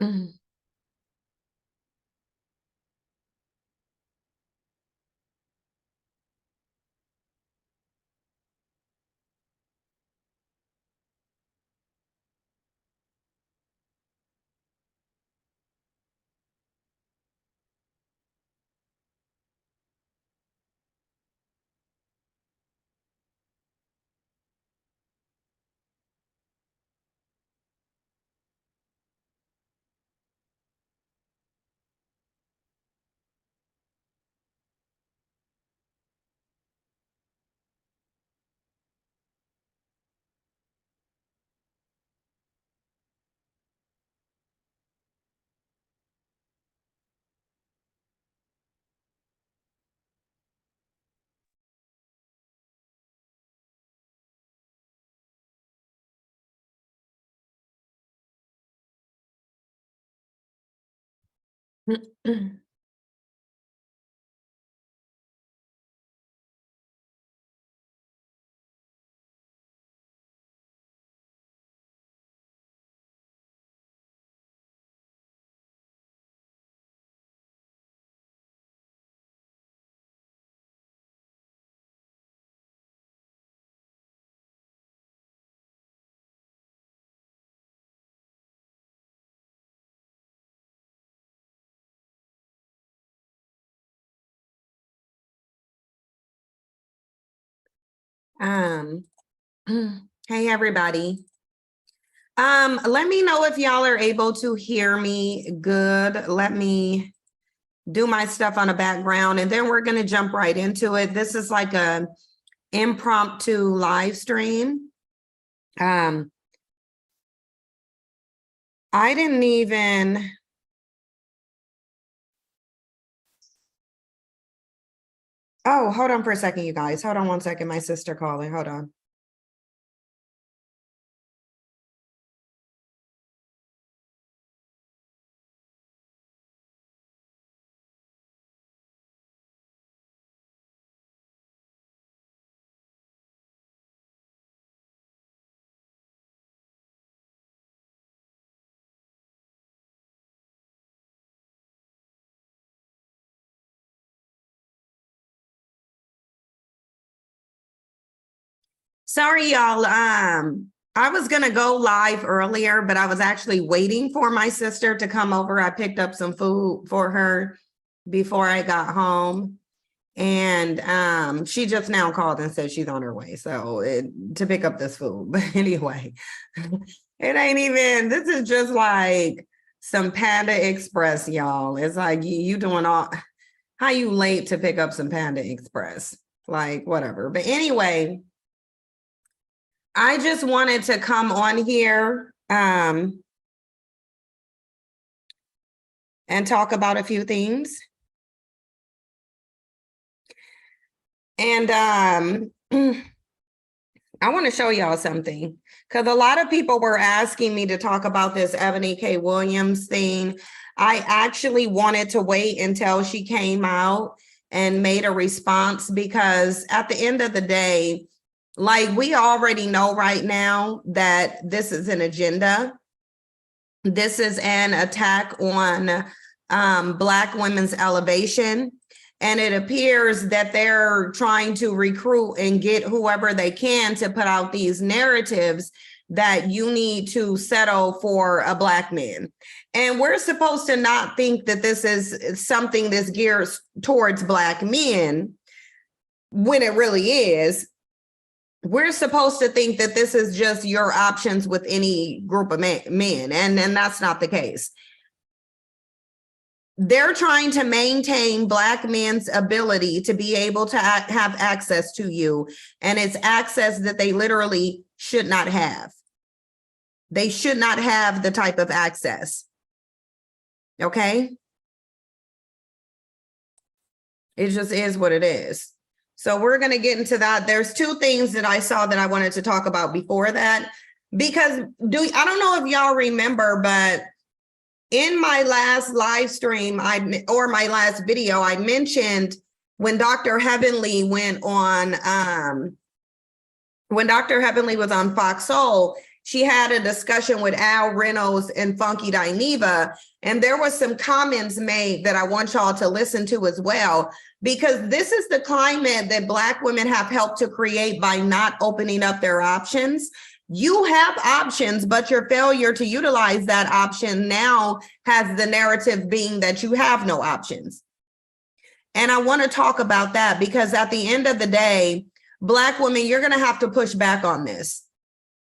Mm. Um, hey everybody. Let me know if y'all are able to hear me good. Let me do my stuff on the background and then we're gonna jump right into it. This is like a impromptu live stream. I didn't even, oh, hold on for a second, you guys. Hold on one second, my sister calling, hold on. Sorry, y'all. I was gonna go live earlier, but I was actually waiting for my sister to come over. I picked up some food for her before I got home. And she just now called and said she's on her way. To pick up this food. But anyway, it ain't even, this is just like some Panda Express, y'all. It's like you doing all, how you late to pick up some Panda Express? Like whatever. But anyway, I just wanted to come on here and talk about a few things. And I want to show y'all something because a lot of people were asking me to talk about this Ebony K. Williams thing. I actually wanted to wait until she came out and made a response because at the end of the day, like we already know right now that this is an agenda. This is an attack on Black women's elevation. And it appears that they're trying to recruit and get whoever they can to put out these narratives that you need to settle for a Black man. And we're supposed to not think that this is something that's geared towards Black men when it really is. We're supposed to think that this is just your options with any group of men, and that's not the case. They're trying to maintain Black men's ability to be able to have access to you, and it's access that they literally should not have. They should not have the type of access. Okay? It just is what it is. So we're going to get into that. There's two things that I saw that I wanted to talk about before that, because I don't know if y'all remember, but in my last live stream, or my last video, I mentioned when Dr. Heavenly went on, when Dr. Heavenly was on Fox Soul, she had a discussion with Al Reynolds and Funky Dineva, and there was some comments made that I want y'all to listen to as well, because this is the climate that Black women have helped to create by not opening up their options. You have options, but your failure to utilize that option now has the narrative being that you have no options. And I want to talk about that because at the end of the day, Black women, you're going to have to push back on this,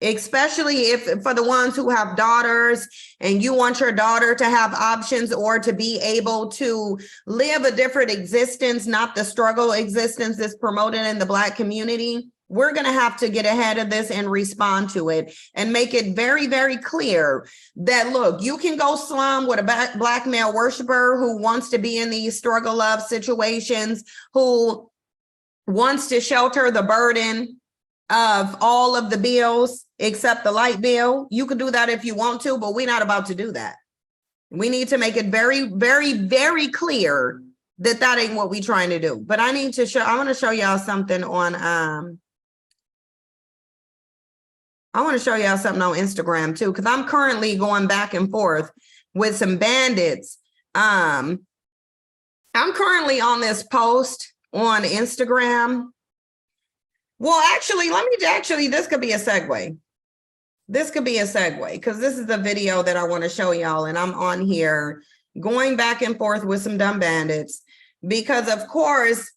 especially if for the ones who have daughters and you want your daughter to have options or to be able to live a different existence, not the struggle existence that's promoted in the Black community. We're going to have to get ahead of this and respond to it and make it very, very clear that, look, you can go slum with a Black male worshiper who wants to be in these struggle love situations, who wants to shelter the burden of all of the bills except the light bill. You can do that if you want to, but we're not about to do that. We need to make it very, very, very clear that that ain't what we're trying to do. But I want to show y'all something on, I want to show y'all something on Instagram too, because I'm currently going back and forth with some bandits. I'm currently on this post on Instagram. Well, actually, this could be a segue. This could be a segue because this is the video that I want to show y'all. And I'm on here going back and forth with some dumb bandits because, of course,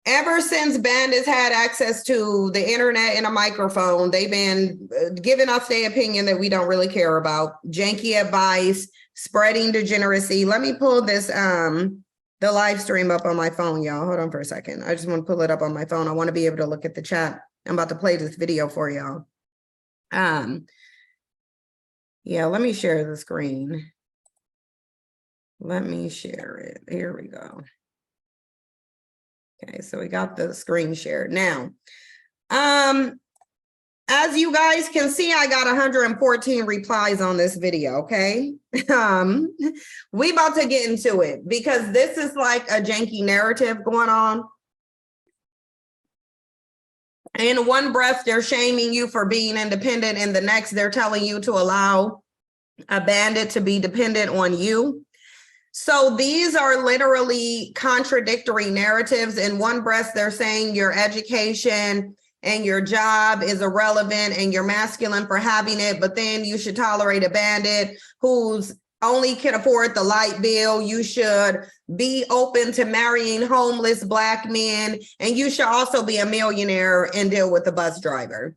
ever since bandits had access to the internet and a microphone, they've been giving us their opinion that we don't really care about. Janky advice, spreading degeneracy. Let me pull this, the live stream up on my phone, y'all. Hold on for a second. I just want to pull it up on my phone. I want to be able to look at the chat. I'm about to play this video for y'all. Yeah, let me share the screen. Let me share it. Here we go. Okay, so we got the screen shared. Now, as you guys can see, I got 114 replies on this video, okay? We about to get into it because this is like a janky narrative going on. In one breath, they're shaming you for being independent. In the next, they're telling you to allow a bandit to be dependent on you. So these are literally contradictory narratives. In one breath, they're saying your education and your job is irrelevant and you're masculine for having it, but then you should tolerate a bandit who's only can afford the light bill. You should be open to marrying homeless Black men, and you should also be a millionaire and deal with a bus driver.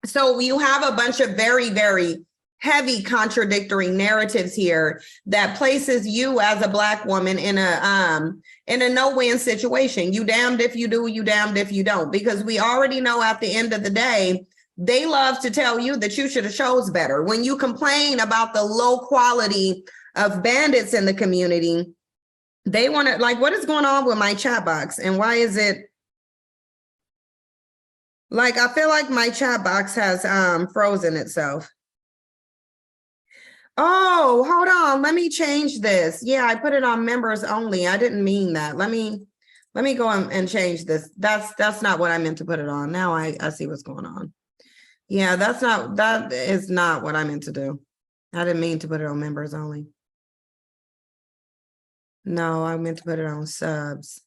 So you have a bunch of very, very heavy contradictory narratives here that places you as a Black woman in a no-win situation. You damned if you do, you damned if you don't, because we already know at the end of the day, they love to tell you that you should have chose better. When you complain about the low quality of bandits in the community, they want to, like, what is going on with my chat box? And why is it, like, I feel like my chat box has frozen itself. Oh, hold on. Let me change this. Yeah, I put it on members only. I didn't mean that. Let me go and change this. That's not what I meant to put it on. Now I see what's going on. Yeah, that is not what I meant to do. I didn't mean to put it on members only. No, I meant to put it on subs.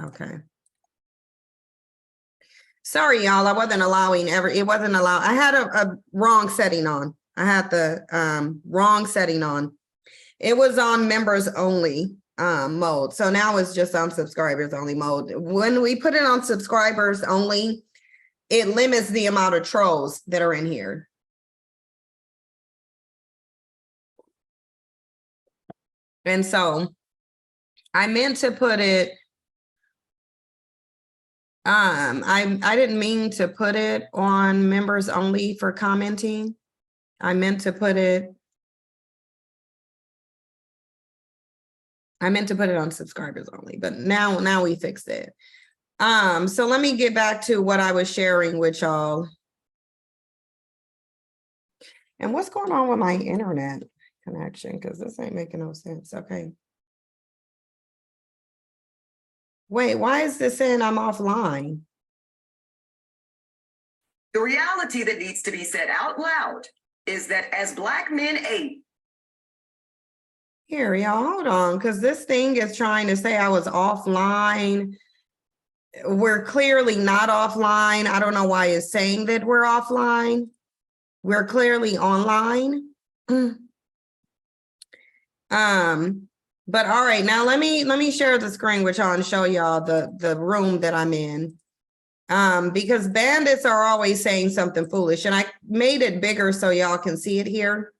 Okay. Sorry, y'all. I wasn't allowing it wasn't allowed. I had a wrong setting on. I had the wrong setting on. It was on members only mode. So now it's just on subscribers only mode. When we put it on subscribers only, it limits the amount of trolls that are in here. And so I meant to put it, I didn't mean to put it on members only for commenting. I meant to put it on subscribers only, but now we fixed it. So let me get back to what I was sharing with y'all. And what's going on with my internet connection? Because this ain't making no sense. Okay. Wait, why is this saying I'm offline? The reality that needs to be said out loud is that as Black men age. Here, y'all, hold on, because this thing is trying to say I was offline. We're clearly not offline. I don't know why it's saying that we're offline. We're clearly online. But all right, now let me share the screen with y'all and show y'all the room that I'm in. Because bandits are always saying something foolish, and I made it bigger so y'all can see it here.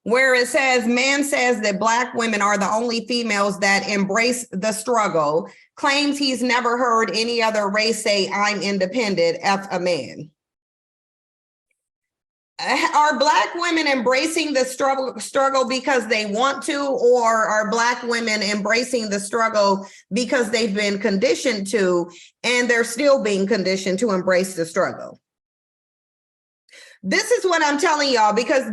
Where it says, man says that Black women are the only females that embrace the struggle, claims he's never heard any other race say, I'm independent, F a man. Are Black women embracing the struggle because they want to, or are Black women embracing the struggle because they've been conditioned to, and they're still being conditioned to embrace the struggle? This is what I'm telling y'all, because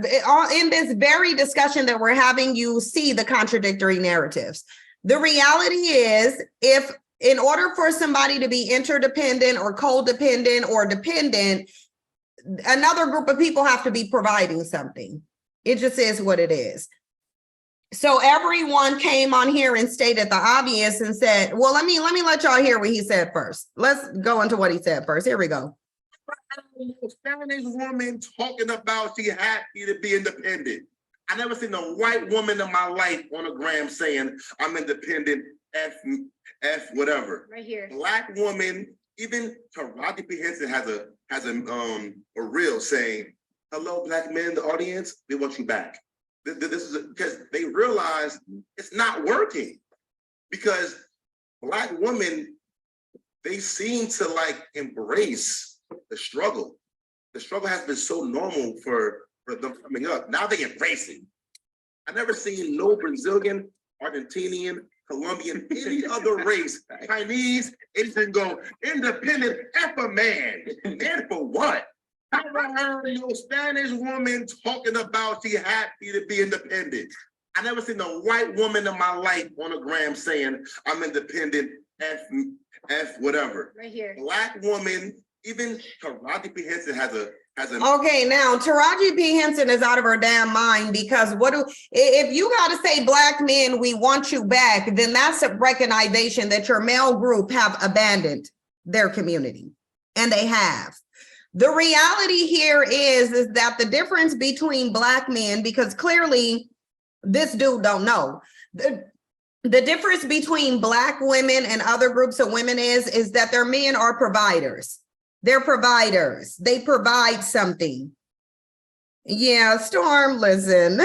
in this very discussion that we're having, you see the contradictory narratives. The reality is, if in order for somebody to be interdependent or codependent or dependent, another group of people have to be providing something. It just is what it is. So everyone came on here and stated the obvious and said, well, let me let y'all hear what he said first. Let's go into what he said first. Here we go. Spanish woman talking about she happy to be independent. I never seen a white woman in my life on a gram saying I'm independent, F whatever. Right here. Black woman, even Taraji P. Henson has a reel saying, hello, Black men, the audience, we want you back. This is because they realize it's not working, because Black women, they seem to like embrace the struggle. The struggle has been so normal for them coming up. Now they embrace it. I never seen no Brazilian, Argentinian, Colombian, any other race, Chinese, Asian go independent F a man. Man for what? I never heard no Spanish woman talking about she happy to be independent. I never seen a white woman in my life on a gram saying I'm independent, F whatever. Right here. Black woman, even Taraji P. Henson has a Okay, now Taraji P. Henson is out of her damn mind, because if you got to say Black men, we want you back, then that's a recognition that your male group have abandoned their community, and they have. The reality here is that the difference between Black men, because clearly this dude don't know, the difference between Black women and other groups of women is that their men are providers. They're providers. They provide something. Yeah, Storm, listen.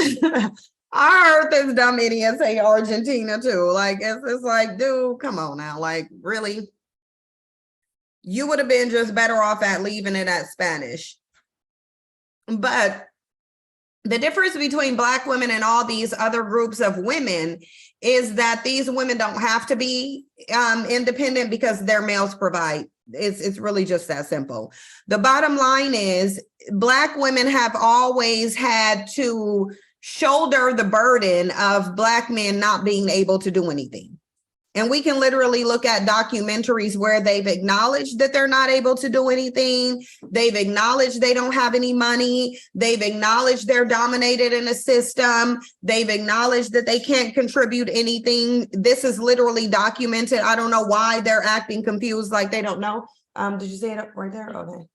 I heard this dumb idiot say Argentina too. Like, it's like, dude, come on now. Like, really? You would have been just better off at leaving it at Spanish. But the difference between Black women and all these other groups of women is that these women don't have to be independent because their males provide. It's really just that simple. The bottom line is Black women have always had to shoulder the burden of Black men not being able to do anything. And we can literally look at documentaries where they've acknowledged that they're not able to do anything. They've acknowledged they don't have any money. They've acknowledged they're dominated in a system. They've acknowledged that they can't contribute anything. This is literally documented. I don't know why they're acting confused like they don't know. Did you say it up right there? Okay.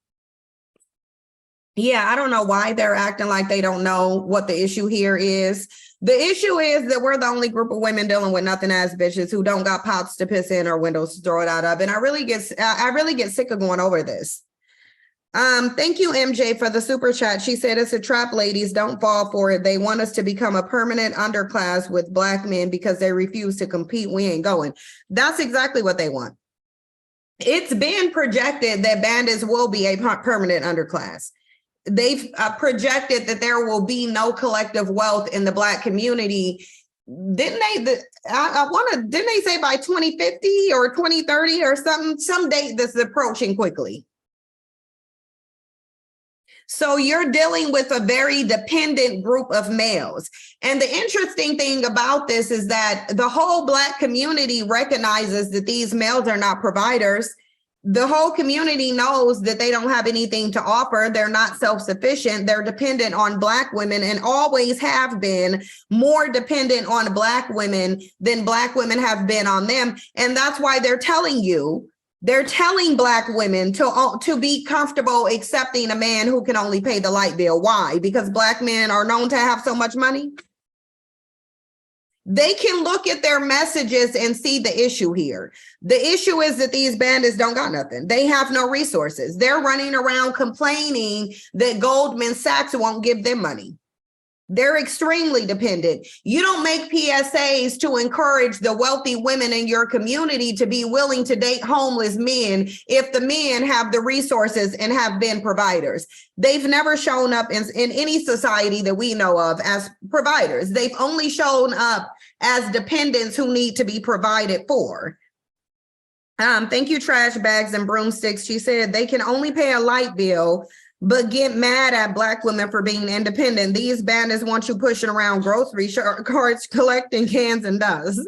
Yeah, I don't know why they're acting like they don't know what the issue here is. The issue is that we're the only group of women dealing with nothing ass bitches who don't got pots to piss in or windows to throw it out of. And I really get sick of going over this. Thank you, MJ, for the super chat. She said, it's a trap, ladies. Don't fall for it. They want us to become a permanent underclass with Black men because they refuse to compete. We ain't going. That's exactly what they want. It's been projected that bandits will be a permanent underclass. They've projected that there will be no collective wealth in the Black community. Didn't they? Didn't they say by 2050 or 2030 or something? Some date that's approaching quickly. So you're dealing with a very dependent group of males. And the interesting thing about this is that the whole Black community recognizes that these males are not providers. The whole community knows that they don't have anything to offer. They're not self-sufficient. They're dependent on Black women and always have been more dependent on Black women than Black women have been on them. And that's why they're telling Black women to be comfortable accepting a man who can only pay the light bill. Why? Because Black men are known to have so much money. They can look at their messages and see the issue here. The issue is that these bandits don't got nothing. They have no resources. They're running around complaining that Goldman Sachs won't give them money. They're extremely dependent. You don't make PSAs to encourage the wealthy women in your community to be willing to date homeless men if the men have the resources and have been providers. They've never shown up in any society that we know of as providers. They've only shown up as dependents who need to be provided for. Thank you, Trash Bags and Broomsticks. She said they can only pay a light bill but get mad at Black women for being independent. These bandits want you pushing around grocery carts, collecting cans and dust.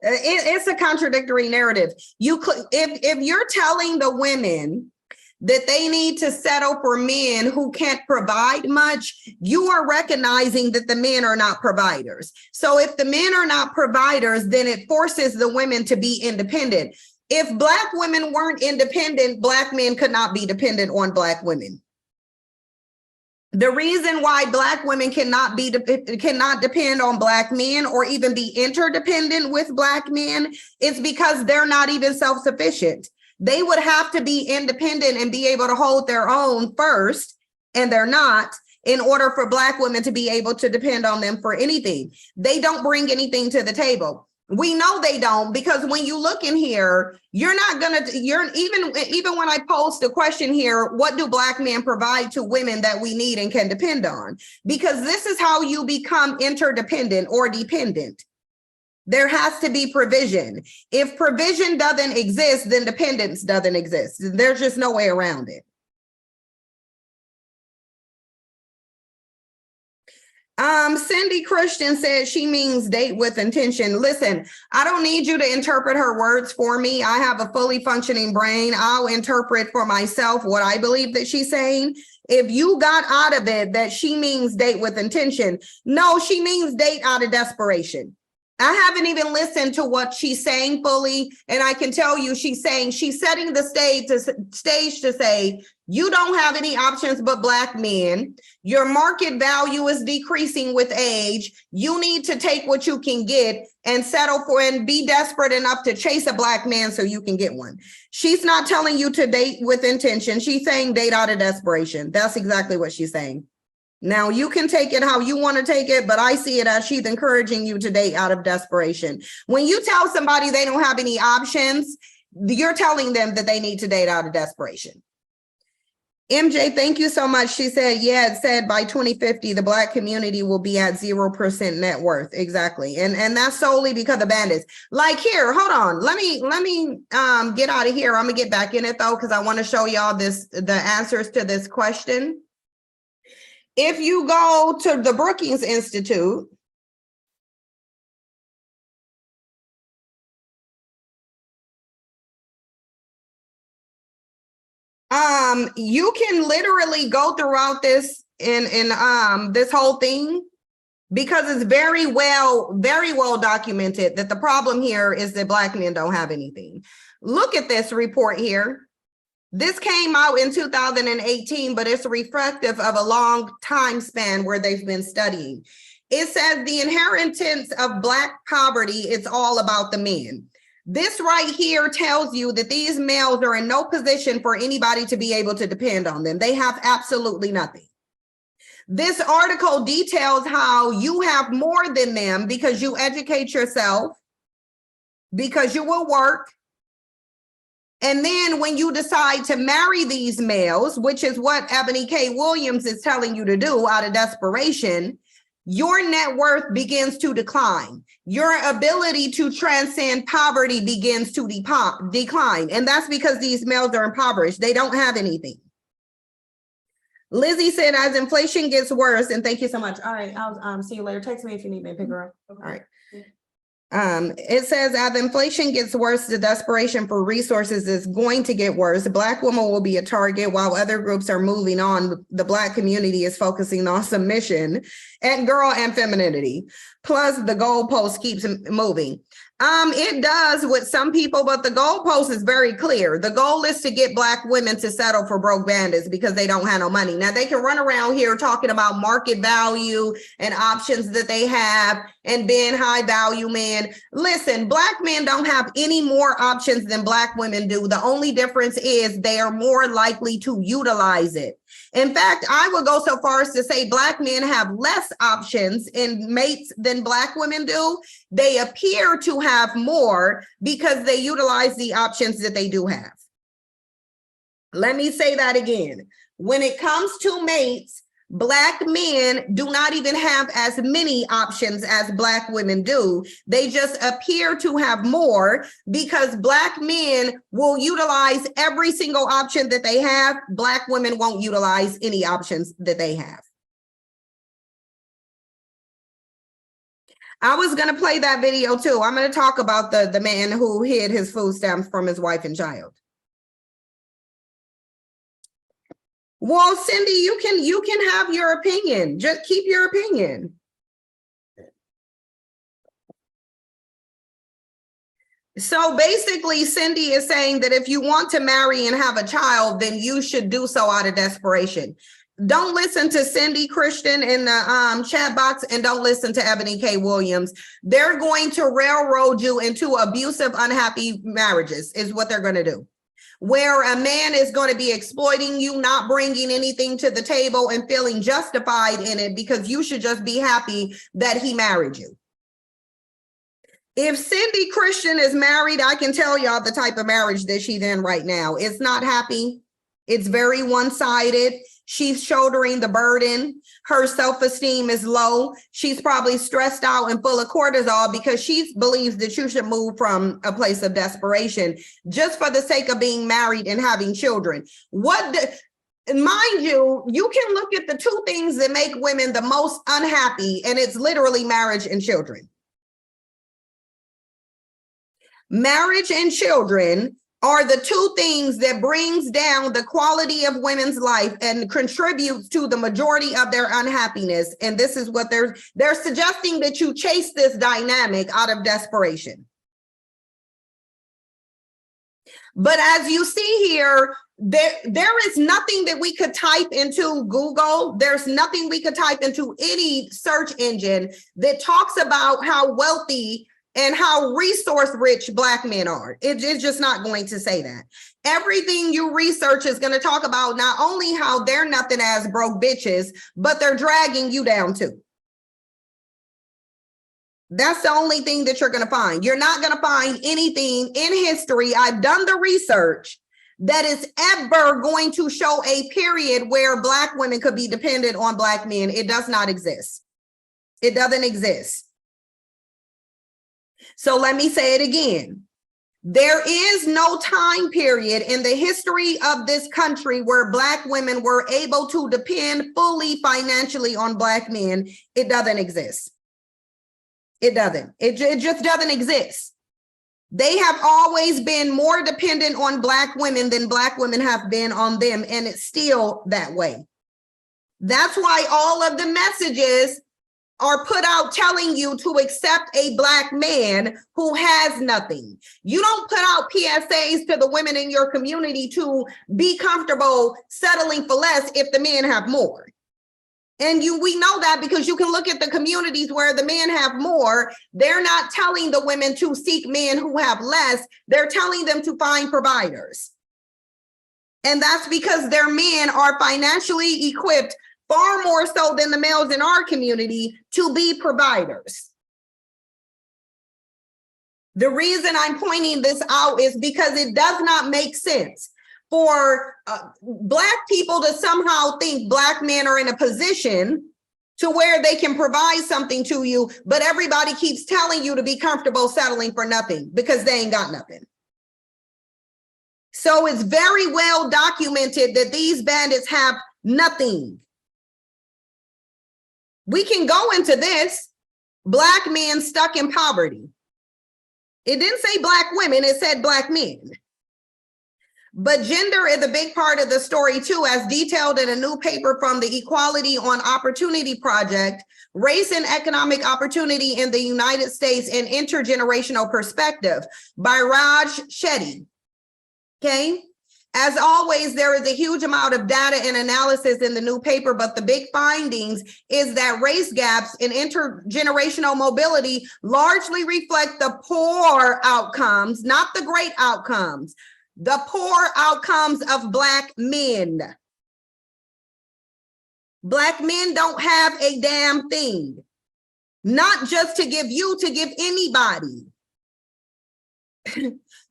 It's a contradictory narrative. If you're telling the women that they need to settle for men who can't provide much, you are recognizing that the men are not providers. So if the men are not providers, then it forces the women to be independent. If Black women weren't independent, Black men could not be dependent on Black women. The reason why Black women cannot depend on Black men or even be interdependent with Black men is because they're not even self-sufficient. They would have to be independent and be able to hold their own first, and they're not, in order for Black women to be able to depend on them for anything. They don't bring anything to the table. We know they don't, because when you look in here, even when I post a question here, what do Black men provide to women that we need and can depend on? Because this is how you become interdependent or dependent. There has to be provision. If provision doesn't exist, then dependence doesn't exist. There's just no way around it. Cindy Christian said she means date with intention. Listen, I don't need you to interpret her words for me. I have a fully functioning brain. I'll interpret for myself what I believe that she's saying. If you got out of it that she means date with intention, no, she means date out of desperation. I haven't even listened to what she's saying fully, and I can tell you she's setting the stage to say, you don't have any options but Black men. Your market value is decreasing with age. You need to take what you can get and settle for and be desperate enough to chase a Black man so you can get one. She's not telling you to date with intention. She's saying date out of desperation. That's exactly what she's saying. Now, you can take it how you want to take it, but I see it as she's encouraging you to date out of desperation. When you tell somebody they don't have any options, you're telling them that they need to date out of desperation. MJ, thank you so much. She said, yeah, it said by 2050, the Black community will be at 0% net worth. Exactly. And that's solely because of bandits. Like here, hold on. Let me get out of here. I'm gonna get back in it though, because I want to show y'all the answers to this question. If you go to the Brookings Institute, you can literally go throughout this in this whole thing, because it's very well documented that the problem here is that Black men don't have anything. Look at this report here. This came out in 2018, but it's reflective of a long time span where they've been studying. It says the inheritance of Black poverty is all about the men. This right here tells you that these males are in no position for anybody to be able to depend on them. They have absolutely nothing. This article details how you have more than them because you educate yourself, because you will work. And then when you decide to marry these males, which is what Ebony K. Williams is telling you to do out of desperation, your net worth begins to decline. Your ability to transcend poverty begins to decline. And that's because these males are impoverished. They don't have anything. Lizzie said, as inflation gets worse, and thank you so much. All right, I'll see you later. Text me if you need me to pick her up. All right. It says, as inflation gets worse, the desperation for resources is going to get worse. Black women will be a target while other groups are moving on. The Black community is focusing on submission and girl and femininity. Plus, the goalpost keeps moving. It does with some people, but the goalpost is very clear. The goal is to get Black women to settle for broke bandits because they don't have no money. Now, they can run around here talking about market value and options that they have and being high value men. Listen, Black men don't have any more options than Black women do. The only difference is they are more likely to utilize it. In fact, I would go so far as to say Black men have less options in mates than Black women do. They appear to have more because they utilize the options that they do have. Let me say that again. When it comes to mates, Black men do not even have as many options as Black women do. They just appear to have more because Black men will utilize every single option that they have. Black women won't utilize any options that they have. I was going to play that video too. I'm going to talk about the man who hid his food stamps from his wife and child. Well, Cindy, you can have your opinion. Just keep your opinion. So basically, Cindy is saying that if you want to marry and have a child, then you should do so out of desperation. Don't listen to Cindy Christian in the chat box, and don't listen to Ebony K. Williams. They're going to railroad you into abusive, unhappy marriages is what they're going to do. Where a man is going to be exploiting you, not bringing anything to the table and feeling justified in it because you should just be happy that he married you. If Cindy Christian is married, I can tell y'all the type of marriage that she's in right now. It's not happy. It's very one-sided. She's shouldering the burden. Her self-esteem is low. She's probably stressed out and full of cortisol because she believes that you should move from a place of desperation just for the sake of being married and having children. Mind you, you can look at the two things that make women the most unhappy, and it's literally marriage and children. Marriage and children are the two things that brings down the quality of women's life and contributes to the majority of their unhappiness. And this is what they're suggesting, that you chase this dynamic out of desperation. But as you see here, there is nothing that we could type into Google. There's nothing we could type into any search engine that talks about how wealthy and how resource rich Black men are. It's just not going to say that. Everything you research is going to talk about not only how they're nothing as broke bitches, but they're dragging you down too. That's the only thing that you're going to find. You're not going to find anything in history. I've done the research that is ever going to show a period where Black women could be dependent on Black men. It does not exist. It doesn't exist. So let me say it again. There is no time period in the history of this country where Black women were able to depend fully financially on Black men. It doesn't exist. It doesn't. It just doesn't exist. They have always been more dependent on Black women than Black women have been on them, and it's still that way. That's why all of the messages are put out telling you to accept a Black man who has nothing. You don't put out PSAs to the women in your community to be comfortable settling for less if the men have more. And we know that because you can look at the communities where the men have more. They're not telling the women to seek men who have less. They're telling them to find providers. And that's because their men are financially equipped far more so than the males in our community to be providers. The reason I'm pointing this out is because it does not make sense for Black people to somehow think Black men are in a position to where they can provide something to you, but everybody keeps telling you to be comfortable settling for nothing because they ain't got nothing. So it's very well documented that these bandits have nothing. We can go into this. Black men stuck in poverty. It didn't say black women, it said black men. But gender is a big part of the story too, as detailed in a new paper from the Equality on Opportunity Project, Race and Economic Opportunity in the United States and Intergenerational Perspective by Raj Shetty. Okay. As always, there is a huge amount of data and analysis in the new paper, but the big findings is that race gaps in intergenerational mobility largely reflect the poor outcomes, not the great outcomes, the poor outcomes of Black men. Black men don't have a damn thing, not just to give you, to give anybody.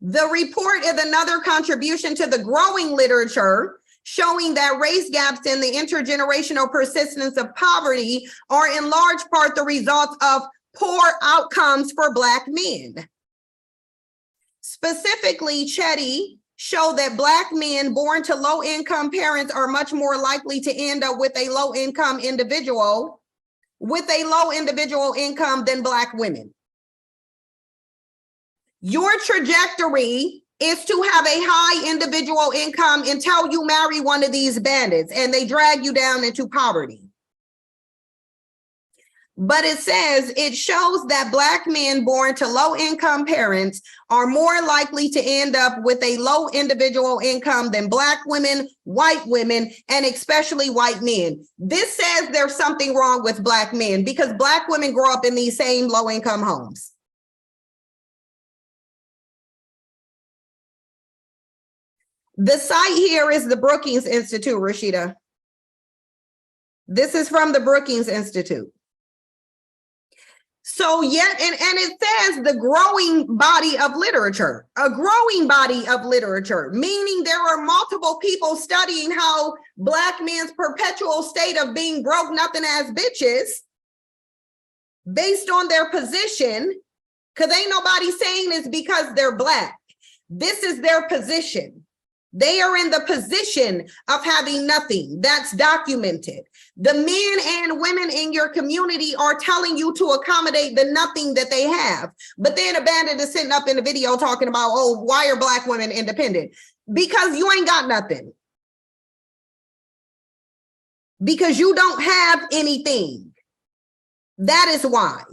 The report is another contribution to the growing literature showing that race gaps in the intergenerational persistence of poverty are in large part the result of poor outcomes for Black men. Specifically, Chetty showed that Black men born to low-income parents are much more likely to end up with a low-income individual income than Black women. Your trajectory is to have a high individual income until you marry one of these bandits and they drag you down into poverty. But it says it shows that Black men born to low-income parents are more likely to end up with a low individual income than Black women, white women, and especially white men. This says there's something wrong with Black men because Black women grow up in these same low-income homes. The site here is the Brookings Institute, Rashida. This is from the Brookings Institute. So yet, and it says the growing body of literature, a growing body of literature, meaning there are multiple people studying how Black men's perpetual state of being broke nothing as bitches based on their position, because ain't nobody saying it's because they're Black. This is their position. They are in the position of having nothing. That's documented. The men and women in your community are telling you to accommodate the nothing that they have. But then a bandit is sitting up in the video talking about, oh, why are Black women independent? Because you ain't got nothing. Because you don't have anything. That is why.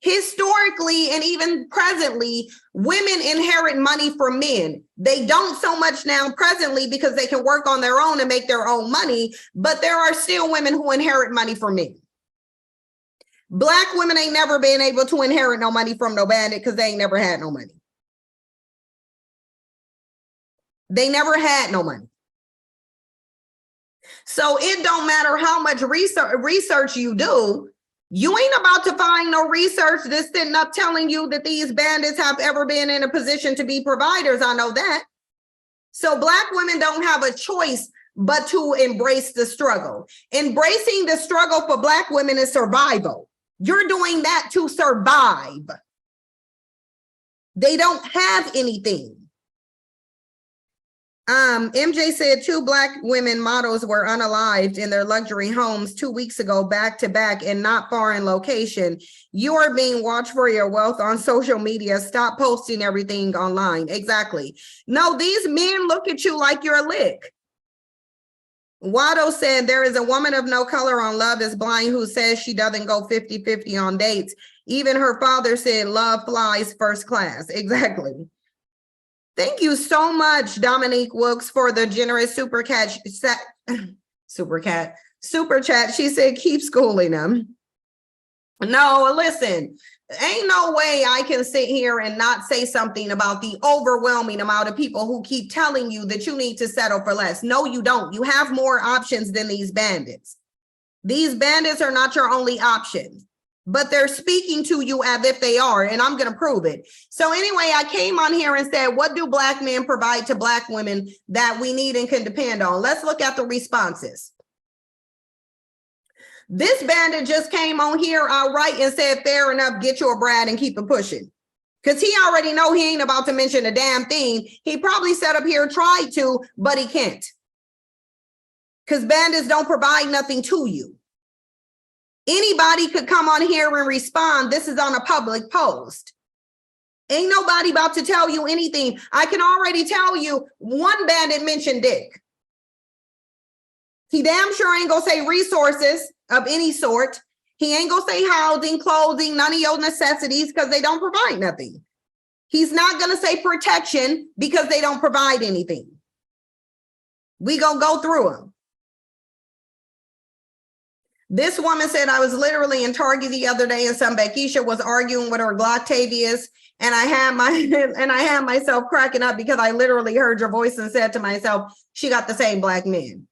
Historically and even presently, women inherit money from men. They don't so much now presently because they can work on their own and make their own money, but there are still women who inherit money from men. Black women ain't never been able to inherit no money from no bandit because they ain't never had no money. They never had no money. So it don't matter how much research you do. You ain't about to find no research that's sitting up telling you that these bandits have ever been in a position to be providers. I know that. So Black women don't have a choice but to embrace the struggle. Embracing the struggle for Black women is survival. You're doing that to survive. They don't have anything. MJ said 2 Black women models were unalived in their luxury homes 2 weeks ago, back to back and not far in location. You are being watched for your wealth on social media. Stop posting everything online. Exactly. No, these men look at you like you're a lick. Wado said there is a woman of no color on Love is Blind who says she doesn't go 50-50 on dates. Even her father said love flies first class. Exactly. Thank you so much, Dominique Wilkes, for the generous super chat. She said, keep schooling them. No, listen, ain't no way I can sit here and not say something about the overwhelming amount of people who keep telling you that you need to settle for less. No, you don't. You have more options than these bandits. These bandits are not your only option, but they're speaking to you as if they are, and I'm going to prove it. So anyway, I came on here and said, what do Black men provide to Black women that we need and can depend on? Let's look at the responses. This bandit just came on here outright and said, fair enough, get you a Brad and keep it pushing. Because he already know he ain't about to mention a damn thing. He probably sat up here, tried to, but he can't. Because bandits don't provide nothing to you. Anybody could come on here and respond. This is on a public post. Ain't nobody about to tell you anything. I can already tell you one bandit mentioned dick. He damn sure ain't gonna say resources of any sort. He ain't gonna say housing, clothing, none of your necessities, because they don't provide nothing. He's not gonna say protection because they don't provide anything. We gonna go through them. This woman said, I was literally in Target the other day and some Beckisha was arguing with her Gloctavius, and I had myself cracking up because I literally heard your voice and said to myself, she got the same black men.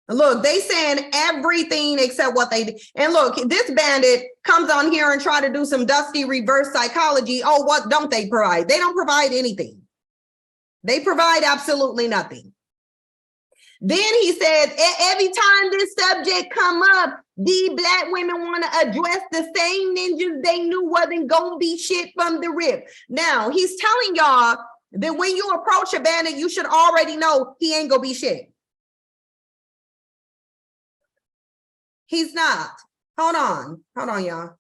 Look, they saying everything except what they did. And look, this bandit comes on here and try to do some dusty reverse psychology. Oh, what don't they provide? They don't provide anything. They provide absolutely nothing. Then he said, every time this subject come up, the black women want to address the same ninjas they knew wasn't gonna be shit from the rip. Now, he's telling y'all that when you approach a bandit, you should already know he ain't gonna be shit. He's not. Hold on, y'all.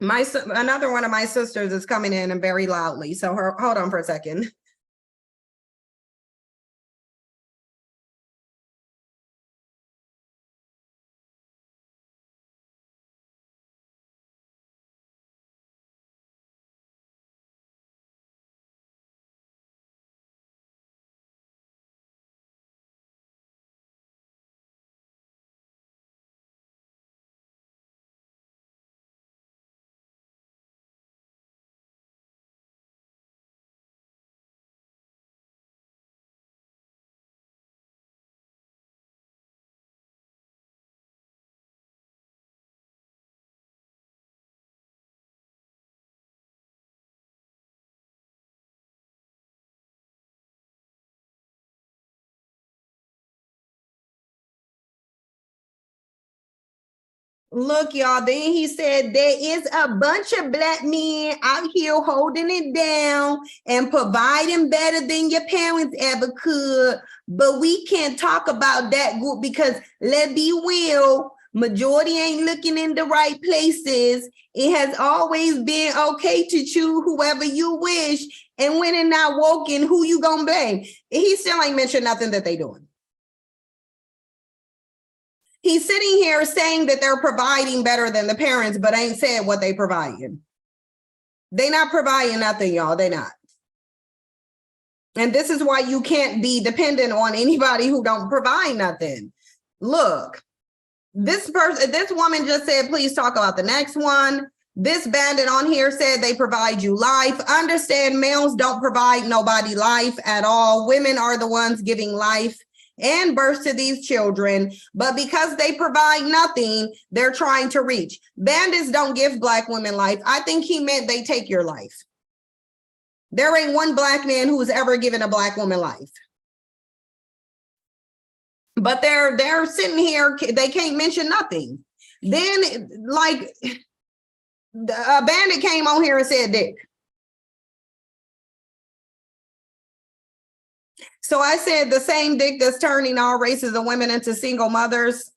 Another one of my sisters is coming in and very loudly. So hold on for a second. Look, y'all, then he said there is a bunch of black men out here holding it down and providing better than your parents ever could. But we can't talk about that group because, let's be real, majority ain't looking in the right places. It has always been okay to choose whoever you wish. And when it's not working, who you gonna blame? He still ain't mentioned nothing that they doing. He's sitting here saying that they're providing better than the parents, but ain't said what they providing. They not providing nothing, y'all. They not. And this is why you can't be dependent on anybody who don't provide nothing. Look, this woman just said, please talk about the next one. This bandit on here said they provide you life. Understand, males don't provide nobody life at all. Women are the ones giving life and birth to these children, but because they provide nothing, they're trying to reach. Bandits don't give black women life. I think he meant they take your life. There ain't one black man who's ever given a black woman life. But they're sitting here, they can't mention nothing. Then, like, a bandit came on here and said dick. So I said the same dick that's turning all races of women into single mothers,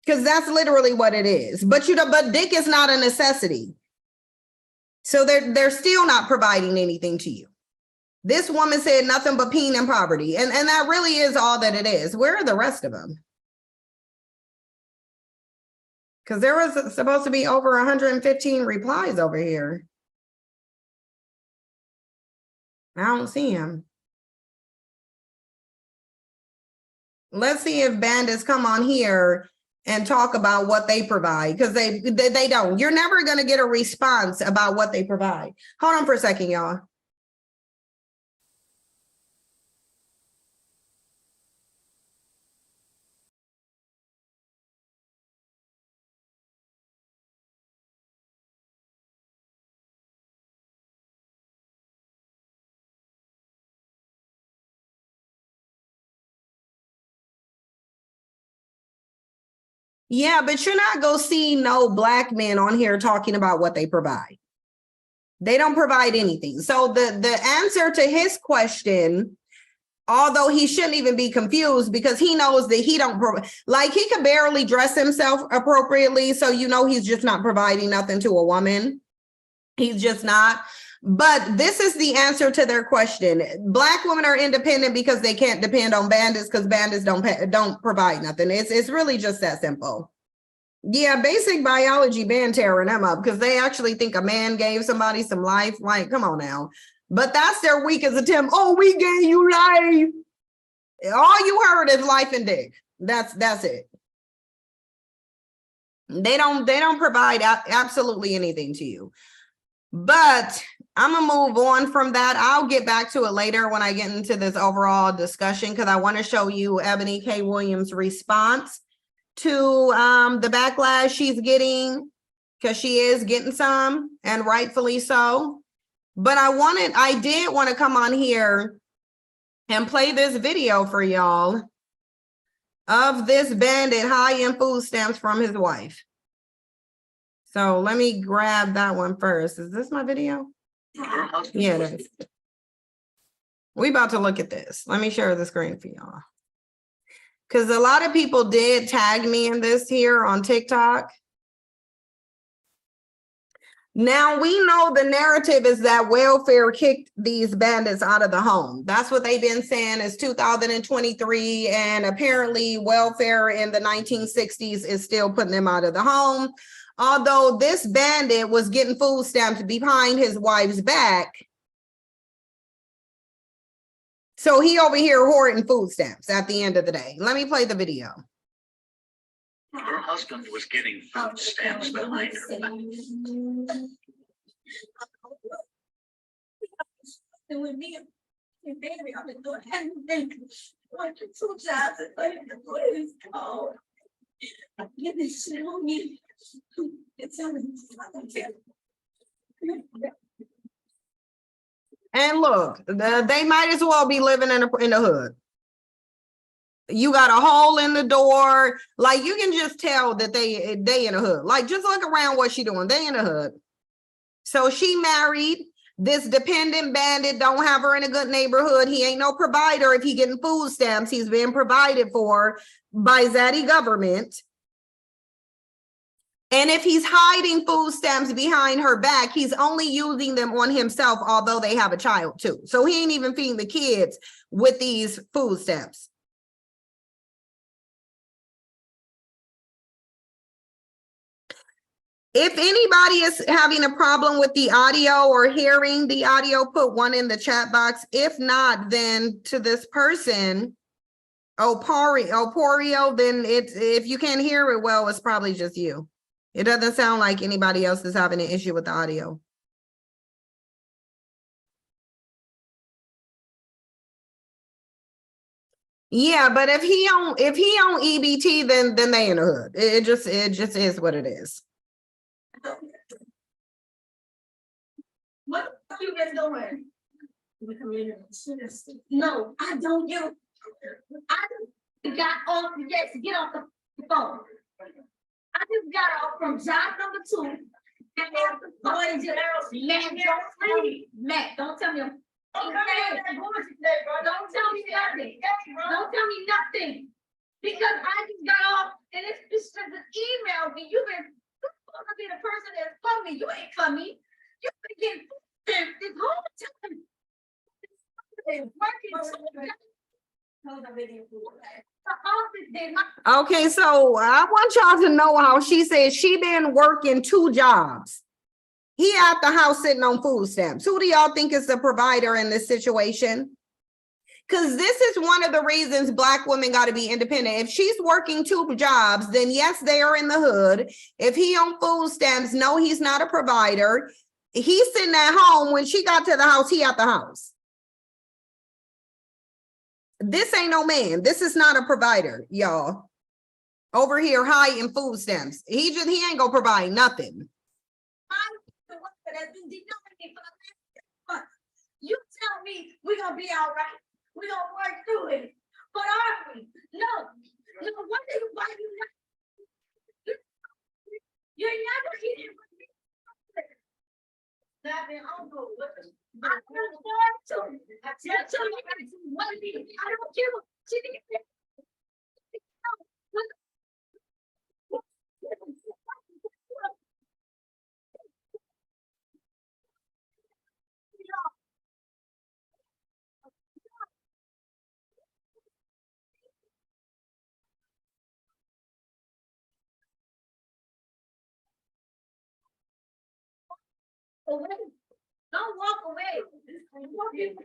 because that's literally what it is. But dick is not a necessity. So they're still not providing anything to you. This woman said nothing but pain and poverty. And that really is all that it is. Where are the rest of them? Because there was supposed to be over 115 replies over here. I don't see him. Let's see if bandits come on here and talk about what they provide, because they don't. You're never going to get a response about what they provide. Hold on for a second, y'all. Yeah, but you're not going to see no black men on here talking about what they provide. They don't provide anything. So the answer to his question Although he shouldn't even be confused because he knows that he don't, like he can barely dress himself appropriately. So, you know, he's just not providing nothing to a woman. He's just not. But this is the answer to their question. Black women are independent because they can't depend on bandits because bandits don't provide nothing. It's really just that simple. Yeah, basic biology been tearing them up because they actually think a man gave somebody some life. Like, come on now. But that's their weakest attempt. Oh, we gave you life. All you heard is life and dick. That's it. They don't provide absolutely anything to you. But I'm gonna move on from that. I'll get back to it later when I get into this overall discussion because I want to show you Ebony K. Williams' response to the backlash she's getting, because she is getting some, and rightfully so. But I did want to come on here and play this video for y'all of this bandit high in food stamps from his wife. So let me grab that one first. Is this my video? Yeah, it is. We about to look at this. Let me share the screen for y'all. Because a lot of people did tag me in this here on TikTok. Now we know the narrative is that welfare kicked these bandits out of the home. That's what they've been saying is 2023. And apparently welfare in the 1960s is still putting them out of the home. Although this bandit was getting food stamps behind his wife's back. So he over here hoarding food stamps at the end of the day. Let me play the video. Her husband was getting food stamps behind her back. With me and baby, I've been doing everything. Working 2 jobs and what is it called? Get this shit on me. It's on me. And look, they might as well be living in the hood. You got a hole in the door. Like you can just tell that they in the hood. Like just look around what she doing. They in the hood. So she married this dependent bandit, don't have her in a good neighborhood. He ain't no provider. If he getting food stamps, he's being provided for by Zaddy government. And if he's hiding food stamps behind her back, he's only using them on himself, although they have a child too. So he ain't even feeding the kids with these food stamps. If anybody is having a problem with the audio or hearing the audio, put one in the chat box. If not, then to this person, Oporio, then if you can't hear it well, it's probably just you. It doesn't sound like anybody else is having an issue with the audio. Yeah, but if he on EBT, then they in the hood. It just is what it is. What have you been doing? No, I don't give. I just got off. Yes, get off the phone. I just got off from job number 2. And after going to Matt, don't leave. Matt, don't tell me. Don't tell me nothing. Don't tell me nothing. Because I just got off and it's just an email me. You've been supposed to be the person that's for me. You ain't for me. You've been getting this whole time. Okay, so I want y'all to know how she said she been working 2 jobs. He at the house sitting on food stamps. Who do y'all think is the provider in this situation? Because this is one of the reasons Black women got to be independent. If she's working 2 jobs, then yes, they are in the hood. If he on food stamps, no, he's not a provider. He's sitting at home. When she got to the house, he at the house. This ain't no man. This is not a provider, y'all. Over here high in food stamps. He ain't gonna provide nothing. You tell me we're gonna be all right. We're gonna work through it. But are we? No. Why you not? You're never eating with me. having uncle. I don't care what she did. Away. Don't walk away. I want you to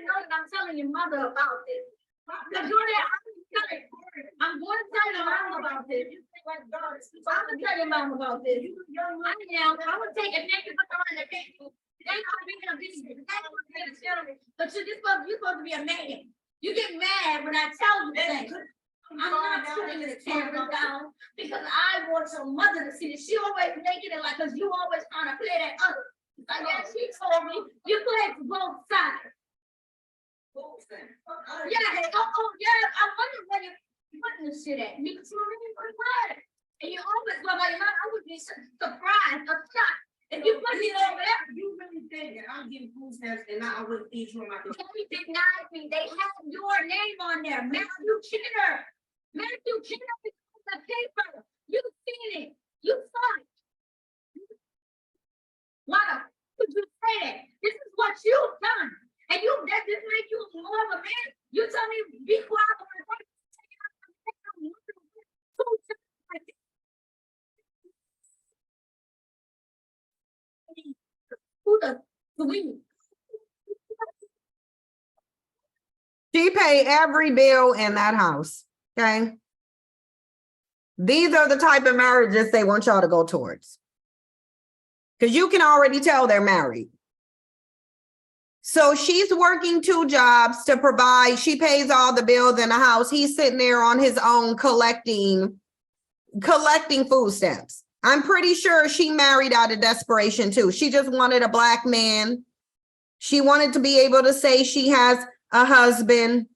know that I'm telling your mother about this. Because I'm going to tell your mom about this. I'm going to tell your mom about this. I would take a naked put her on the table. Then I'll be in a business. But you're supposed to be a man. You get mad when I tell you things. I'm not putting the camera down because I want your mother to see that she always making it like, because you always trying to play that other. Like, yeah, she told me you play for both sides. Yeah, yeah, I wonder where you're putting this shit at. You really and you always go like, I would be surprised or shocked if you put it over there. You really think that I'm getting food stamps and I wouldn't feed you on my door. They denied me. They have your name on there, Matthew Kinner. Matthew Kinner because the paper. You've seen it. You saw it. Why could you say that? This is what you've done. And that just make you more of a man. You tell me be quiet. Who the we? She paid every bill in that house. Okay. These are the type of marriages they want y'all to go towards. Because you can already tell they're married. So she's working 2 jobs to provide. She pays all the bills in the house. He's sitting there on his own collecting food stamps. I'm pretty sure she married out of desperation too. She just wanted a black man. She wanted to be able to say she has a husband.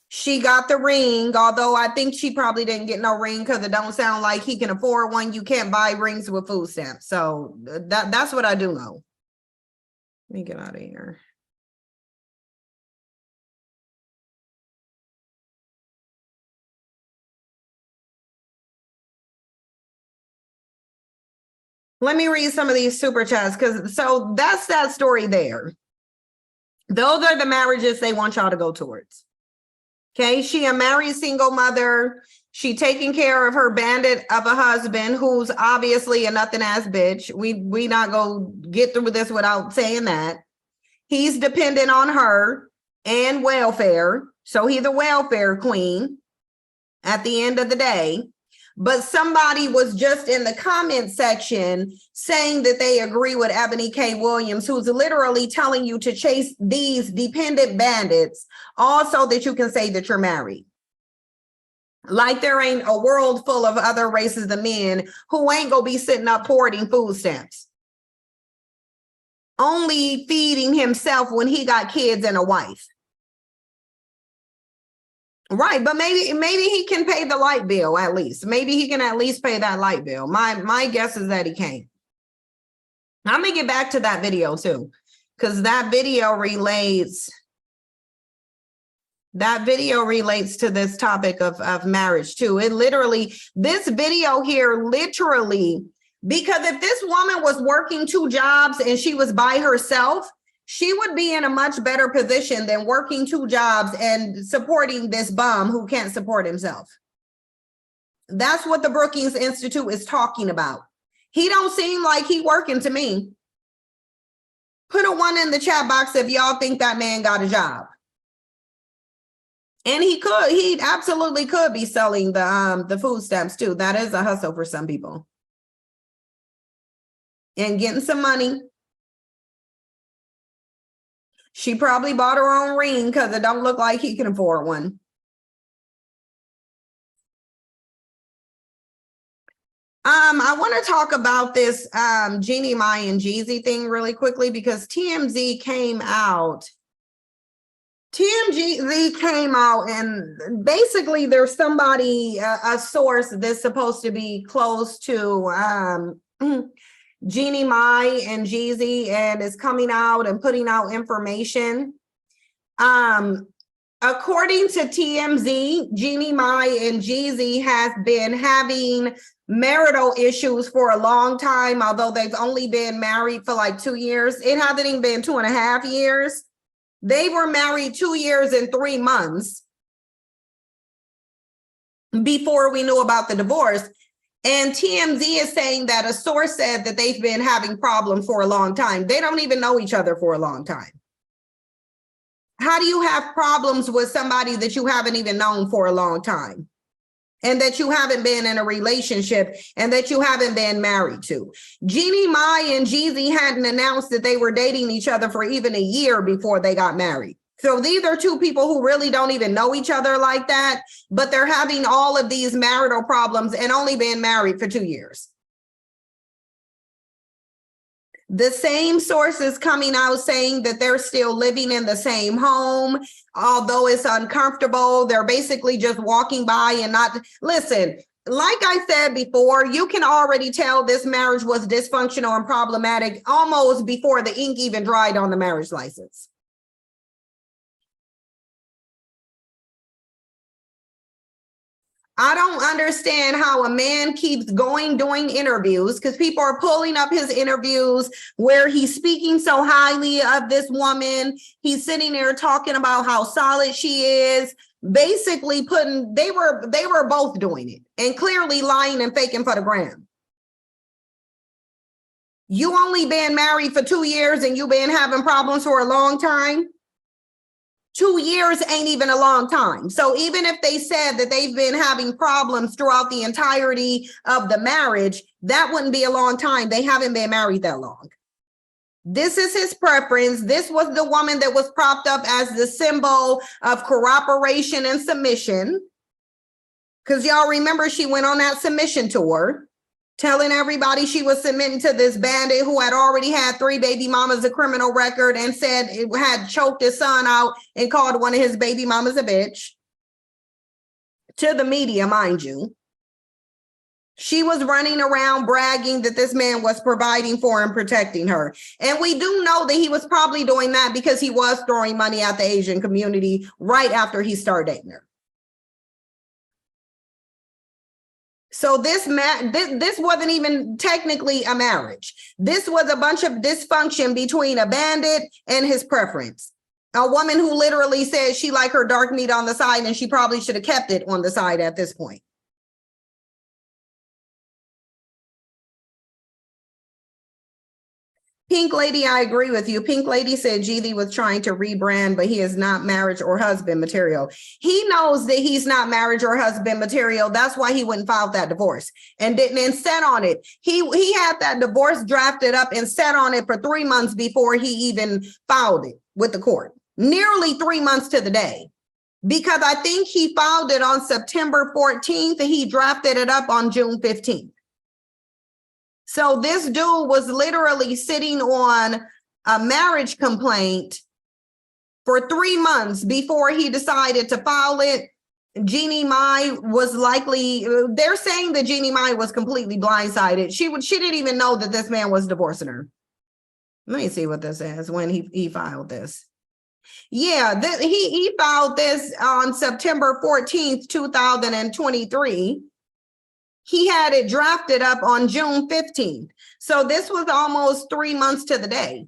She got the ring, although I think she probably didn't get no ring because it don't sound like he can afford one. You can't buy rings with food stamps. So that's what I do know. Let me get out of here. Let me read some of these super chats so that's that story there. Those are the marriages they want y'all to go towards. Okay, she a married single mother. She taking care of her bandit of a husband who's obviously a nothing ass bitch. We not gonna get through this without saying that. He's dependent on her and welfare. So he's a welfare queen at the end of the day. But somebody was just in the comment section saying that they agree with Ebony K. Williams, who's literally telling you to chase these dependent bandits, also that you can say that you're married. Like there ain't a world full of other races of men who ain't gonna be sitting up hoarding food stamps. Only feeding himself when he got kids and a wife. Right, but maybe he can pay the light bill at least. Maybe he can at least pay that light bill. My guess is that he can't. I'm gonna get back to that video too, because that video relates to this topic of marriage too. This video here literally, because if this woman was working 2 jobs and she was by herself, she would be in a much better position than working 2 jobs and supporting this bum who can't support himself. That's what the Brookings Institute is talking about. He don't seem like he working to me. Put a 1 in the chat box if y'all think that man got a job. And he absolutely could be selling the food stamps too. That is a hustle for some people. And getting some money. She probably bought her own ring because it don't look like he can afford one. I want to talk about this Jeannie Mai and Jeezy thing really quickly because TMZ came out. TMZ came out and basically there's somebody, a source that's supposed to be close to Jeannie Mai and Jeezy, and is coming out and putting out information. According to TMZ, Jeannie Mai and Jeezy has been having marital issues for a long time, although they've only been married for like 2 years. It hasn't even been 2.5 years. They were married 2 years and 3 months before we knew about the divorce. And TMZ is saying that a source said that they've been having problems for a long time. They don't even know each other for a long time. How do you have problems with somebody that you haven't even known for a long time? And that you haven't been in a relationship and that you haven't been married to? Jeannie Mai and Jeezy hadn't announced that they were dating each other for even a year before they got married. So these are two people who really don't even know each other like that, but they're having all of these marital problems and only been married for 2 years. The same sources coming out saying that they're still living in the same home, although it's uncomfortable. They're basically just walking by and not, listen, like I said before, you can already tell this marriage was dysfunctional and problematic almost before the ink even dried on the marriage license. I don't understand how a man keeps doing interviews, because people are pulling up his interviews where he's speaking so highly of this woman. He's sitting there talking about how solid she is, basically they were both doing it and clearly lying and faking for the gram. You only been married for 2 years and you've been having problems for a long time. 2 years ain't even a long time. So even if they said that they've been having problems throughout the entirety of the marriage, that wouldn't be a long time. They haven't been married that long. This is his preference. This was the woman that was propped up as the symbol of cooperation and submission. Because y'all remember she went on that submission tour, telling everybody she was submitting to this bandit who had already had 3 baby mamas, a criminal record, and said it had choked his son out and called one of his baby mamas a bitch. To the media, mind you. She was running around bragging that this man was providing for and protecting her. And we do know that he was probably doing that because he was throwing money at the Asian community right after he started dating her. So this wasn't even technically a marriage. This was a bunch of dysfunction between a bandit and his preference. A woman who literally said she liked her dark meat on the side and she probably should have kept it on the side at this point. Pink Lady, I agree with you. Pink Lady said Jeezy was trying to rebrand, but he is not marriage or husband material. He knows that he's not marriage or husband material. That's why he wouldn't file that divorce and didn't set on it. He had that divorce drafted up and sat on it for 3 months before he even filed it with the court. Nearly 3 months to the day. Because I think he filed it on September 14th and he drafted it up on June 15th. So this dude was literally sitting on a marriage complaint for 3 months before he decided to file it. Jeannie Mai was likely, they're saying that Jeannie Mai was completely blindsided. She didn't even know that this man was divorcing her. Let me see what this says when he filed this. Yeah, he filed this on September 14th, 2023. He had it drafted up on June 15th. So this was almost 3 months to the day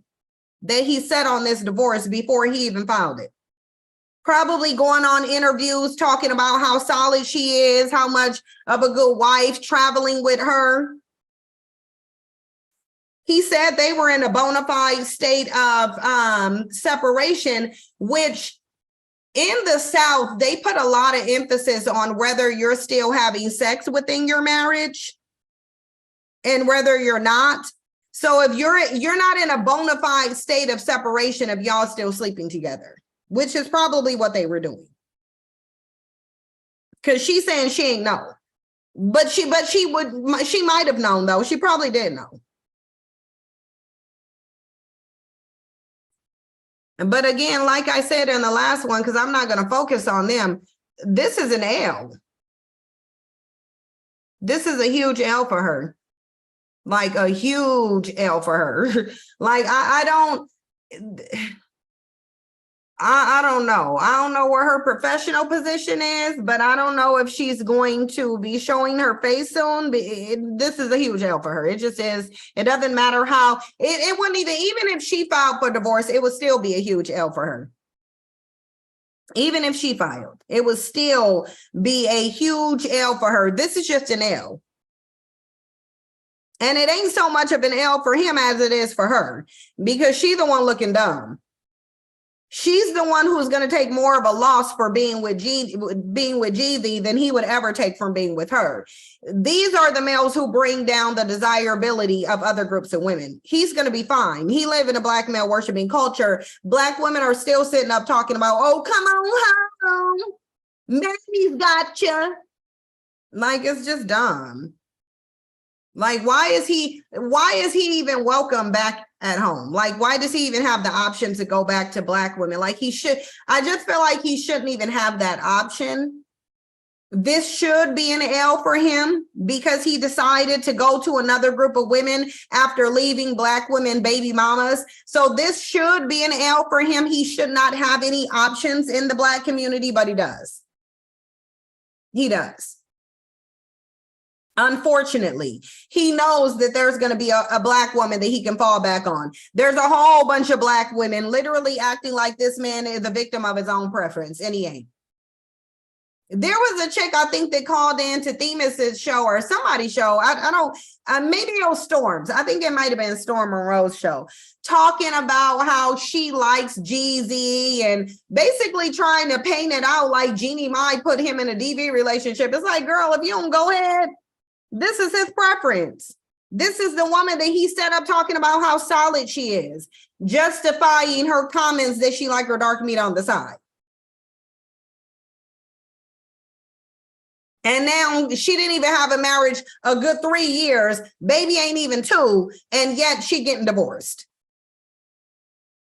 that he sat on this divorce before he even filed it. Probably going on interviews, talking about how solid she is, how much of a good wife, traveling with her. He said they were in a bona fide state of separation, which in the South, they put a lot of emphasis on whether you're still having sex within your marriage and whether you're not. So if you're not in a bona fide state of separation if y'all still sleeping together, which is probably what they were doing. Because she's saying she ain't know. But she might have known though. She probably did know. But again, like I said in the last one, because I'm not going to focus on them, this is an L. This is a huge L for her. like a huge L for her. Like I don't know. I don't know where her professional position is, but I don't know if she's going to be showing her face soon. This is a huge L for her. It just is. It doesn't matter how, it wouldn't even if she filed for divorce, it would still be a huge L for her. Even if she filed, it would still be a huge L for her. This is just an L. And it ain't so much of an L for him as it is for her, because she's the one looking dumb. She's the one who's going to take more of a loss for being with Jeezy than he would ever take from being with her. These are the males who bring down the desirability of other groups of women. He's going to be fine. He live in a black male worshiping culture. Black women are still sitting up talking about, oh, come on home. Mary's gotcha. Like, it's just dumb. Like, why is he even welcome back at home? Like, why does he even have the option to go back to black women? Like, I just feel like he shouldn't even have that option. This should be an L for him because he decided to go to another group of women after leaving black women baby mamas. So this should be an L for him. He should not have any options in the black community, but he does. He does. Unfortunately, he knows that there's going to be a black woman that he can fall back on. There's a whole bunch of black women literally acting like this man is a victim of his own preference, and he ain't. There was a chick, I think, that called in to Themis's show or somebody's show. I don't, maybe it was Storm's. I think it might have been Storm Monroe's show, talking about how she likes Jeezy and basically trying to paint it out like Jeannie might put him in a DV relationship. It's like, girl, if you don't go ahead, this is his preference. This is the woman that he set up talking about how solid she is, justifying her comments that she like her dark meat on the side. And now she didn't even have a marriage a good 3 years. Baby ain't even 2, and yet she getting divorced.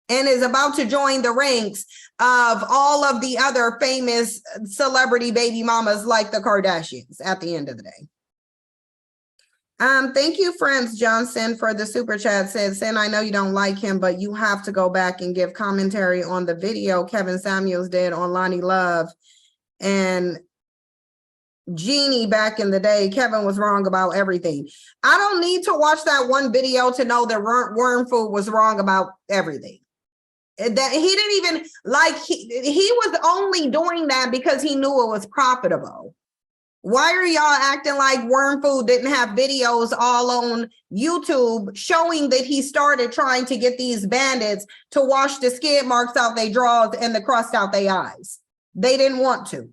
And is about to join the ranks of all of the other famous celebrity baby mamas like the Kardashians at the end of the day. Thank you, Friends Johnson, for the super chat. Says, Sin, I know you don't like him, but you have to go back and give commentary on the video Kevin Samuels did on Lonnie Love and Jeannie back in the day. Kevin was wrong about everything. I don't need to watch that one video to know that Worm Food was wrong about everything. That he didn't even like, he was only doing that because he knew it was profitable. Why are y'all acting like Worm Food didn't have videos all on YouTube showing that he started trying to get these bandits to wash the skid marks out their drawers and the crust out their eyes? They didn't want to.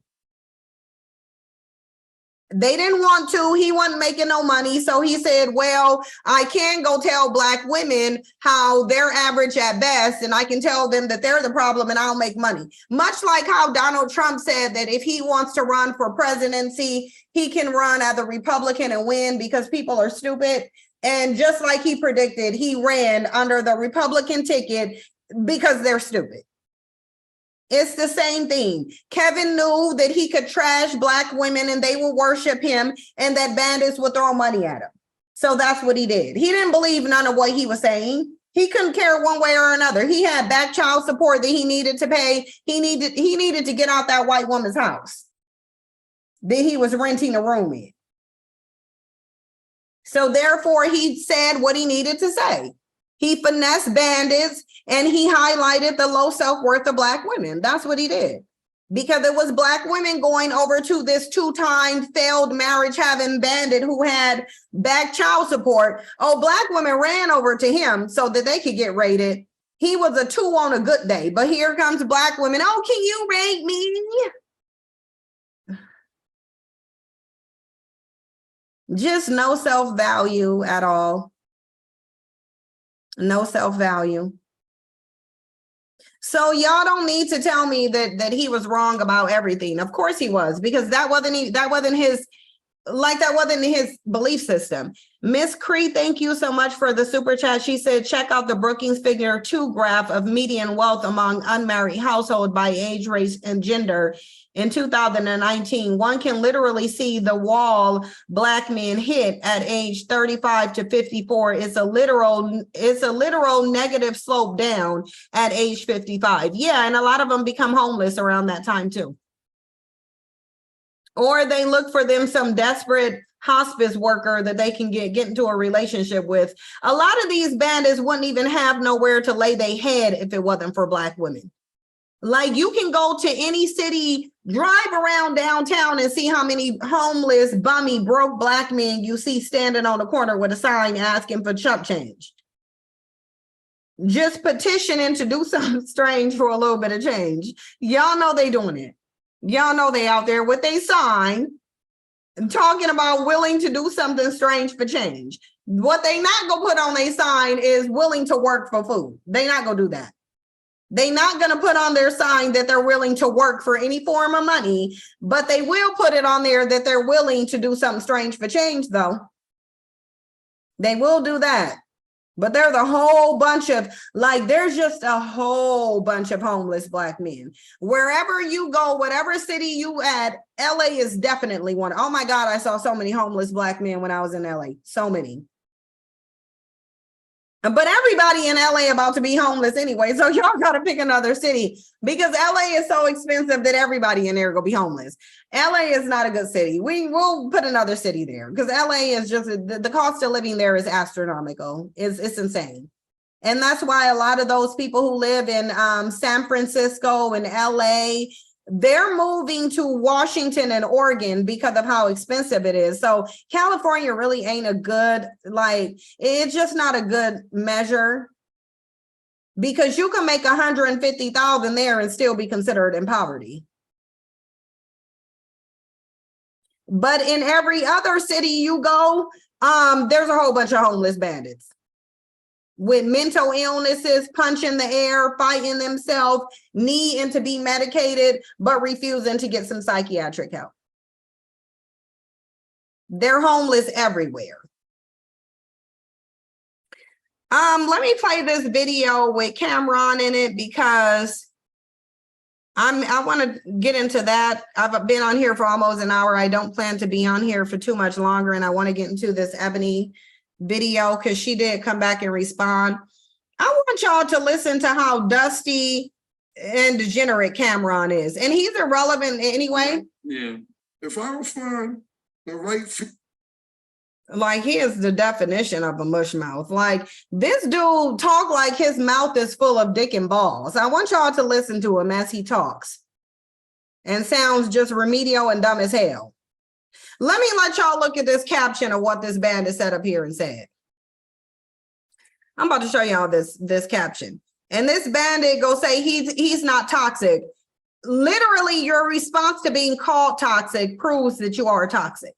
They didn't want to. He wasn't making no money. So he said, well, I can go tell black women how they're average at best, and I can tell them that they're the problem and I'll make money. Much like how Donald Trump said that if he wants to run for presidency, he can run as a Republican and win because people are stupid. And just like he predicted, he ran under the Republican ticket because they're stupid. It's the same thing. Kevin knew that he could trash black women and they will worship him and that bandits would throw money at him. So that's what he did. He didn't believe none of what he was saying. He couldn't care one way or another. He had back child support that he needed to pay. He needed to get out that white woman's house that he was renting a room in. So therefore he said what he needed to say. He finessed bandits and he highlighted the low self-worth of black women. That's what he did. Because it was black women going over to this 2-time failed marriage having bandit who had back child support. Oh, black women ran over to him so that they could get rated. He was a 2 on a good day, but here comes black women. Oh, can you rate me? Just no self-value at all. No self-value. So y'all don't need to tell me that he was wrong about everything. Of course he was, because that wasn't his like that wasn't his belief system. Miss Cree, thank you so much for the super chat. She said, check out the Brookings Figure 2 graph of median wealth among unmarried household by age, race, and gender. In 2019, one can literally see the wall Black men hit at age 35 to 54. It's a literal negative slope down at age 55. Yeah, and a lot of them become homeless around that time too. Or they look for them some desperate hospice worker that they can get into a relationship with. A lot of these bandits wouldn't even have nowhere to lay their head if it wasn't for Black women. Like, you can go to any city, drive around downtown and see how many homeless, bummy, broke Black men you see standing on the corner with a sign asking for chump change. Just petitioning to do something strange for a little bit of change. Y'all know they doing it. Y'all know they out there with a sign talking about willing to do something strange for change. What they not gonna put on their sign is willing to work for food. They not gonna do that. They not gonna put on their sign that they're willing to work for any form of money, but they will put it on there that they're willing to do something strange for change though. They will do that. But there's a whole bunch of, like, there's just a whole bunch of homeless Black men. Wherever you go, whatever city you at, LA is definitely one. Oh my God, I saw so many homeless Black men when I was in LA. So many. But everybody in LA about to be homeless anyway. So y'all gotta pick another city because LA is so expensive that everybody in there gonna be homeless. LA is not a good city. We will put another city there because LA is just, the cost of living there is astronomical. It's insane. And that's why a lot of those people who live in San Francisco and LA, they're moving to Washington and Oregon because of how expensive it is. So California really ain't a good, like, it's just not a good measure because you can make 150,000 there and still be considered in poverty. But in every other city you go, there's a whole bunch of homeless bandits with mental illnesses, punching the air, fighting themselves, needing to be medicated, but refusing to get some psychiatric help. They're homeless everywhere. Let me play this video with Cameron in it because I want to get into that. I've been on here for almost an hour. I don't plan to be on here for too much longer, and I want to get into this Ebony video because she did come back and respond. I want y'all to listen to how dusty and degenerate Cameron is, and he's irrelevant anyway. Yeah, if I would find the right, like, he is the definition of a mush mouth. Like, this dude talk like his mouth is full of dick and balls. I want y'all to listen to him as he talks, and sounds just remedial and dumb as hell. Let me let y'all look at this caption of what this bandit set up here and said. I'm about to show y'all this caption. And this bandit go say he's not toxic. Literally, your response to being called toxic proves that you are toxic.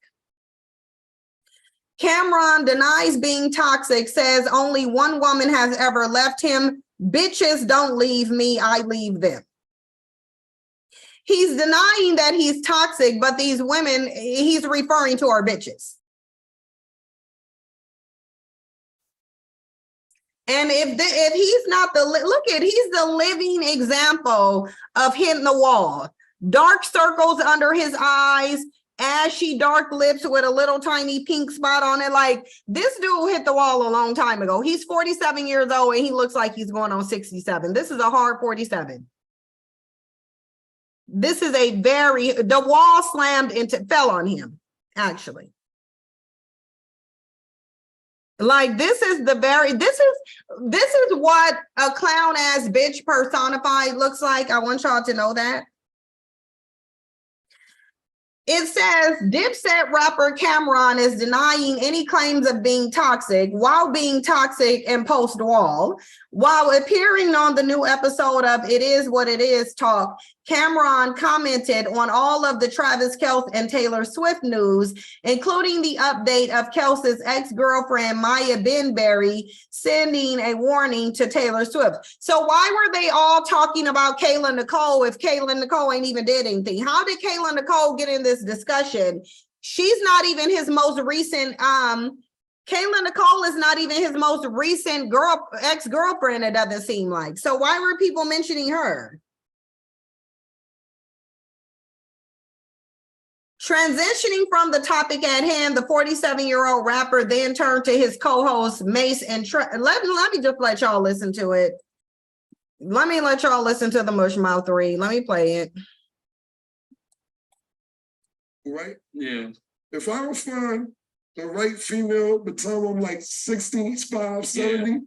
Cameron denies being toxic, says only one woman has ever left him. Bitches don't leave me, I leave them. He's denying that he's toxic, but these women, he's referring to our bitches. And if he's not he's the living example of hitting the wall. Dark circles under his eyes, ashy dark lips with a little tiny pink spot on it. Like, this dude hit the wall a long time ago. He's 47 years old and he looks like he's going on 67. This is a hard 47. This is the wall fell on him, actually. Like, this is what a clown ass bitch personified looks like. I want y'all to know that. It says Dipset rapper Cameron is denying any claims of being toxic while being toxic and post wall. While appearing on the new episode of It Is What It Is Talk, Cameron commented on all of the Travis Kelce and Taylor Swift news, including the update of Kelce's ex-girlfriend Maya Benberry sending a warning to Taylor Swift. So why were they all talking about Kayla Nicole if Kayla Nicole ain't even did anything? How did Kayla Nicole get in this discussion She's not even his most recent, Kayla Nicole is not even his most recent ex-girlfriend, it doesn't seem like. So why were people mentioning her? Transitioning from the topic at hand, the 47-year-old rapper then turned to his co-host Mace and let me just let y'all listen to it. Let me let y'all listen to the Mushmouth 3. Let me play it. Right? Yeah. If I don't find the right female by the time I'm like 65, 70,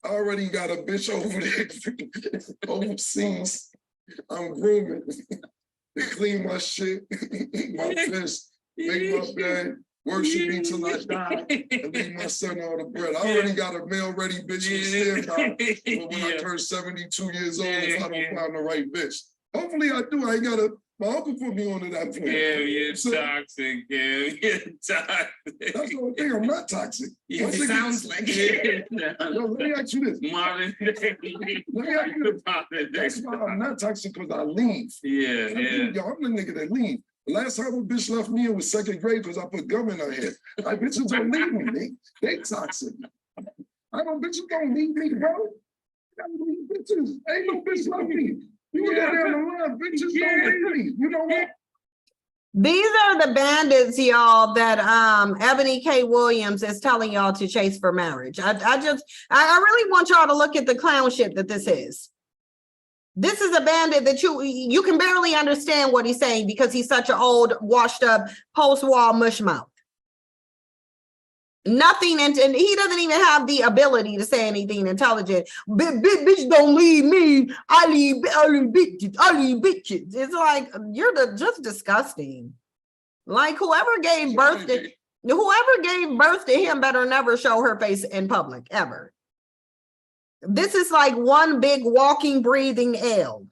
I already got a bitch over there overseas. I'm grooming to clean my shit, my fist, make my bed, worship me till I die, and leave my son all the bread. I already got a male ready bitch to stand by. But when I turn 72 years old, if I don't find the right bitch, hopefully I do. I ain't gotta. My uncle put me on to that point. Yeah, you're toxic. Yeah, you're toxic. That's the only thing. I'm not toxic. Yeah, it sounds like it. Yo, let me ask you this. Modern Let me ask you this. That's why I'm not toxic, because I leave. Yeah, yeah. Yo, I'm the nigga that leave. The last time a bitch left me, it was second grade because I put gum in her head. Like, bitches don't leave me. They toxic. Bitches don't leave me, bro. I gotta leave bitches. Ain't no bitch love me. You go down the line, bitches don't leave me. You know what? These are the bandits, y'all, that Ebony K. Williams is telling y'all to chase for marriage. I really want y'all to look at the clown shit that this is. This is a bandit that you can barely understand what he's saying because he's such an old, washed up, post-wall mushmouth. Nothing, and he doesn't even have the ability to say anything intelligent. Bitch, don't leave me. I leave bitches. I leave bitches. It's like, you're just disgusting. Like whoever gave birth to him better never show her face in public, ever. This is like one big walking, breathing L.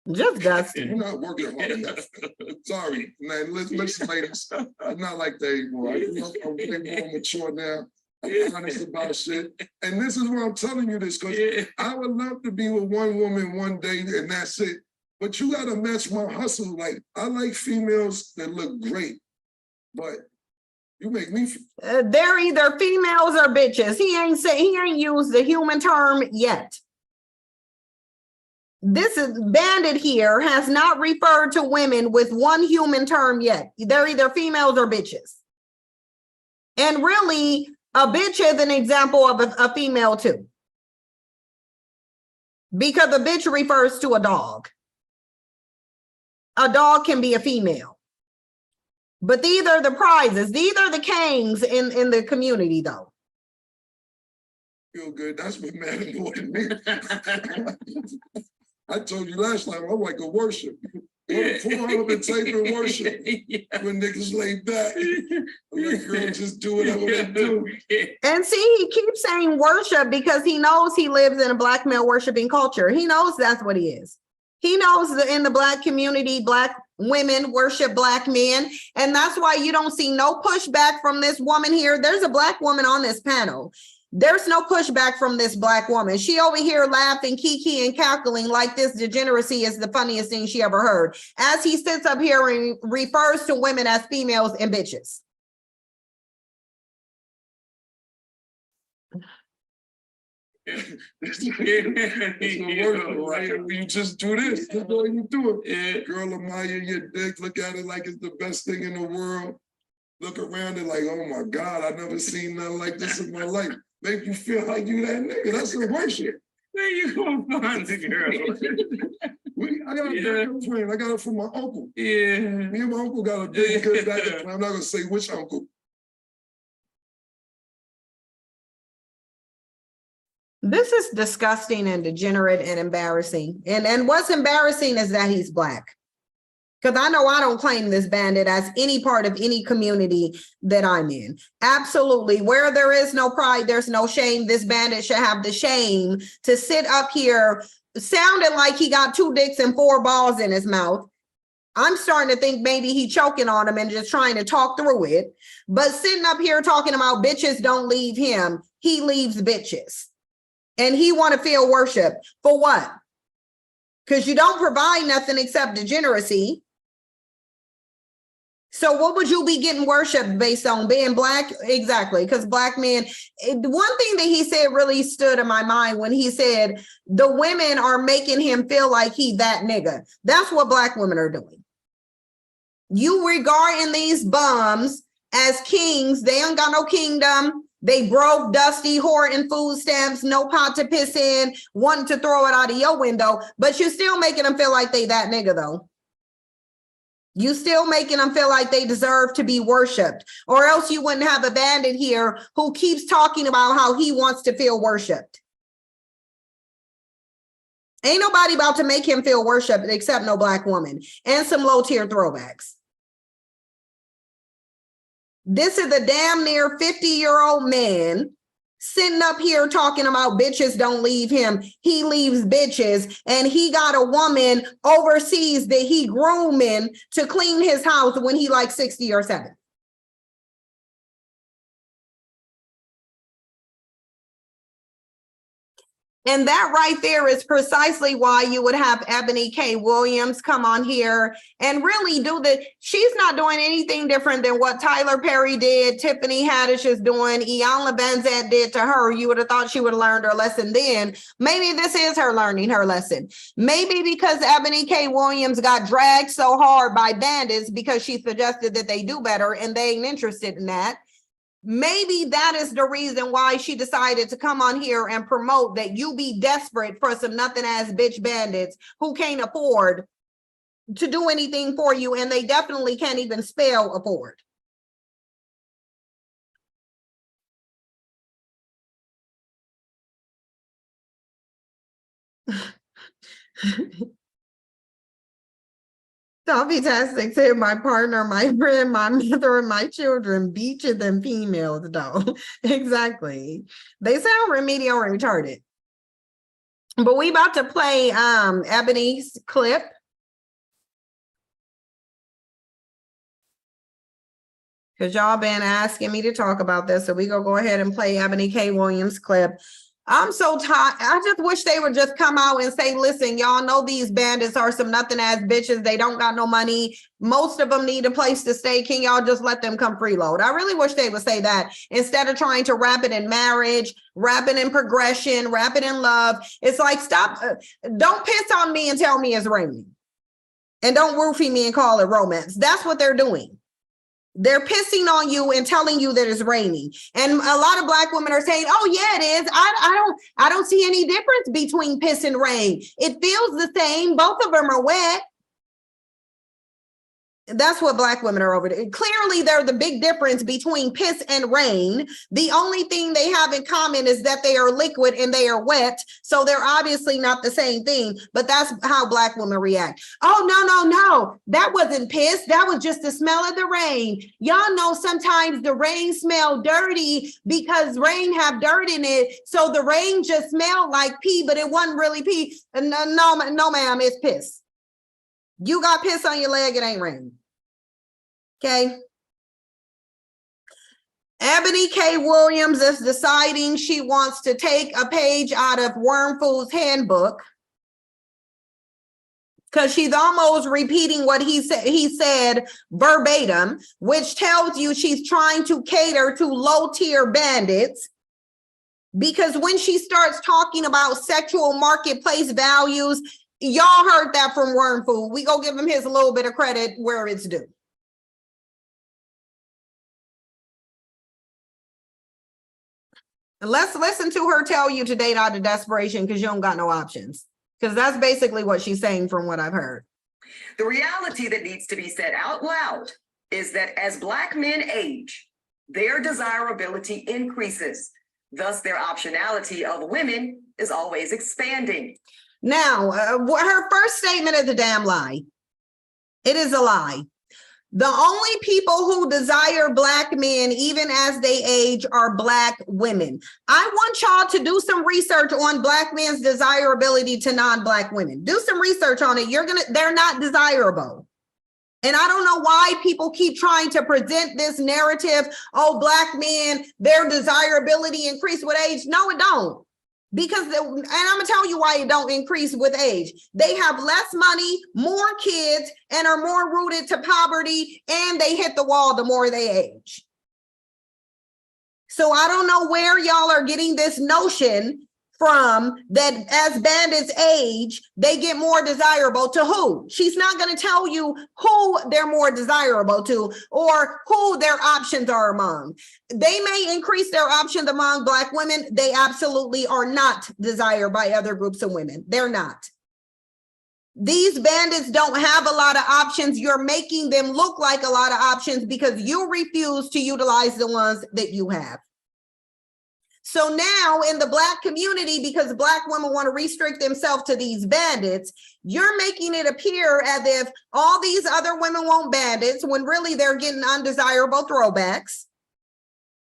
Just dusty. You're not working hard enough. Sorry, man. Listen, ladies. I'm not like that anymore. I'm way more mature now. I'm honest about shit. And this is why I'm telling you this, because I would love to be with one woman one day and that's it. But you gotta match my hustle. Like, I like females that look great, but you make me. They're either females or bitches. He ain't used the human term yet. This is bandit here has not referred to women with one human term yet. They're either females or bitches. And really, a bitch is an example of a female too. Because a bitch refers to a dog. A dog can be a female. But these are the prizes. These are the kings in the community, though. Feel good. That's what matters more than me. I told you last time, I'm like a worship. I'm full of type of worship. When niggas lay back, I'm like, girl, just do whatever they do. And see, he keeps saying worship because he knows he lives in a black male worshiping culture. He knows that's what he is. He knows that in the black community, black women worship black men. And that's why you don't see no pushback from this woman here. There's a black woman on this panel. There's no pushback from this black woman. She over here laughing, kiki and cackling like this degeneracy is the funniest thing she ever heard. As he sits up here and refers to women as females and bitches. It's the worship, right? You just do this. That's all you do it. Girl, admire your dick. Look at it like it's the best thing in the world. Look around it like, oh my God, I've never seen nothing like this in my life. Make you feel like you that nigga. That's the worship. Where you gonna find the girl? I got a backup plan. I got it from my uncle. Yeah. Me and my uncle got a big good backup plan. I'm not gonna say which uncle. This is disgusting and degenerate and embarrassing. And what's embarrassing is that he's black. Because I know I don't claim this bandit as any part of any community that I'm in. Absolutely. Where there is no pride, there's no shame. This bandit should have the shame to sit up here sounding like he got 2 dicks and 4 balls in his mouth. I'm starting to think maybe he choking on him and just trying to talk through it. But sitting up here talking about bitches don't leave him. He leaves bitches. And he want to feel worship. For what? Because you don't provide nothing except degeneracy. So what would you be getting worshiped based on? Being black? Exactly, because black men, one thing that he said really stood in my mind when he said the women are making him feel like he that nigga. That's what black women are doing. You regarding these bums as kings. They ain't got no kingdom. They broke, dusty, hoarding food stamps, no pot to piss in, wanting to throw it out of your window, but you're still making them feel like they that nigga though. You still making them feel like they deserve to be worshiped, or else you wouldn't have a bandit here who keeps talking about how he wants to feel worshiped. Ain't nobody about to make him feel worshiped except no black woman and some low tier throwbacks. This is a damn near 50-year-old man sitting up here talking about bitches don't leave him. He leaves bitches, and he got a woman overseas that he grooming to clean his house when he like 60 or 70. And that right there is precisely why you would have Ebony K. Williams come on here and really do she's not doing anything different than what Tyler Perry did, Tiffany Haddish is doing, Ian LeBenzet did to her. You would have thought she would have learned her lesson then. Maybe this is her learning her lesson. Maybe because Ebony K. Williams got dragged so hard by bandits because she suggested that they do better and they ain't interested in that. Maybe that is the reason why she decided to come on here and promote that you be desperate for some nothing ass bitch bandits who can't afford to do anything for you, and they definitely can't even spell afford. Selfie tastic said my partner, my friend, my mother, and my children beacher than females though. Exactly. They sound remedial and retarded. But we about to play Ebony's clip. Because y'all been asking me to talk about this. So we gonna go ahead and play Ebony K. Williams clip. I'm so tired. I just wish they would just come out and say, listen, y'all know these bandits are some nothing ass bitches. They don't got no money. Most of them need a place to stay. Can y'all just let them come freeload? I really wish they would say that instead of trying to wrap it in marriage, wrap it in progression, wrap it in love. It's like, stop. Don't piss on me and tell me it's raining. And don't roofie me and call it romance. That's what they're doing. They're pissing on you and telling you that it's raining. And a lot of black women are saying, oh yeah, it is. I don't see any difference between piss and rain. It feels the same. Both of them are wet. That's what black women are over there. Clearly, they're the big difference between piss and rain. The only thing they have in common is that they are liquid and they are wet. So they're obviously not the same thing, but that's how black women react. Oh, no. That wasn't piss. That was just the smell of the rain. Y'all know sometimes the rain smell dirty because rain have dirt in it. So the rain just smelled like pee, but it wasn't really pee. No, ma'am, it's piss. You got piss on your leg, it ain't rain. Okay. Ebony K. Williams is deciding she wants to take a page out of Wormfool's handbook because she's almost repeating what he said verbatim, which tells you she's trying to cater to low-tier bandits. Because when she starts talking about sexual marketplace values, y'all heard that from Wormfool. We go give him his little bit of credit where it's due. And let's listen to her tell you to date out of desperation because you don't got no options. Because that's basically what she's saying from what I've heard. The reality that needs to be said out loud is that as Black men age, their desirability increases. Thus, their optionality of women is always expanding. Now, her first statement is a damn lie. It is a lie. The only people who desire Black men, even as they age, are Black women. I want y'all to do some research on Black men's desirability to non-Black women. Do some research on it. They're not desirable. And I don't know why people keep trying to present this narrative. Oh, Black men, their desirability increase with age. No, it don't. Because, and I'm gonna tell you why it don't increase with age. They have less money, more kids, and are more rooted to poverty, and they hit the wall the more they age. So I don't know where y'all are getting this notion from that as bandits age, they get more desirable to who? She's not going to tell you who they're more desirable to or who their options are among. They may increase their options among Black women. They absolutely are not desired by other groups of women. They're not. These bandits don't have a lot of options. You're making them look like a lot of options because you refuse to utilize the ones that you have. So now in the Black community, because Black women want to restrict themselves to these bandits, you're making it appear as if all these other women want bandits when really they're getting undesirable throwbacks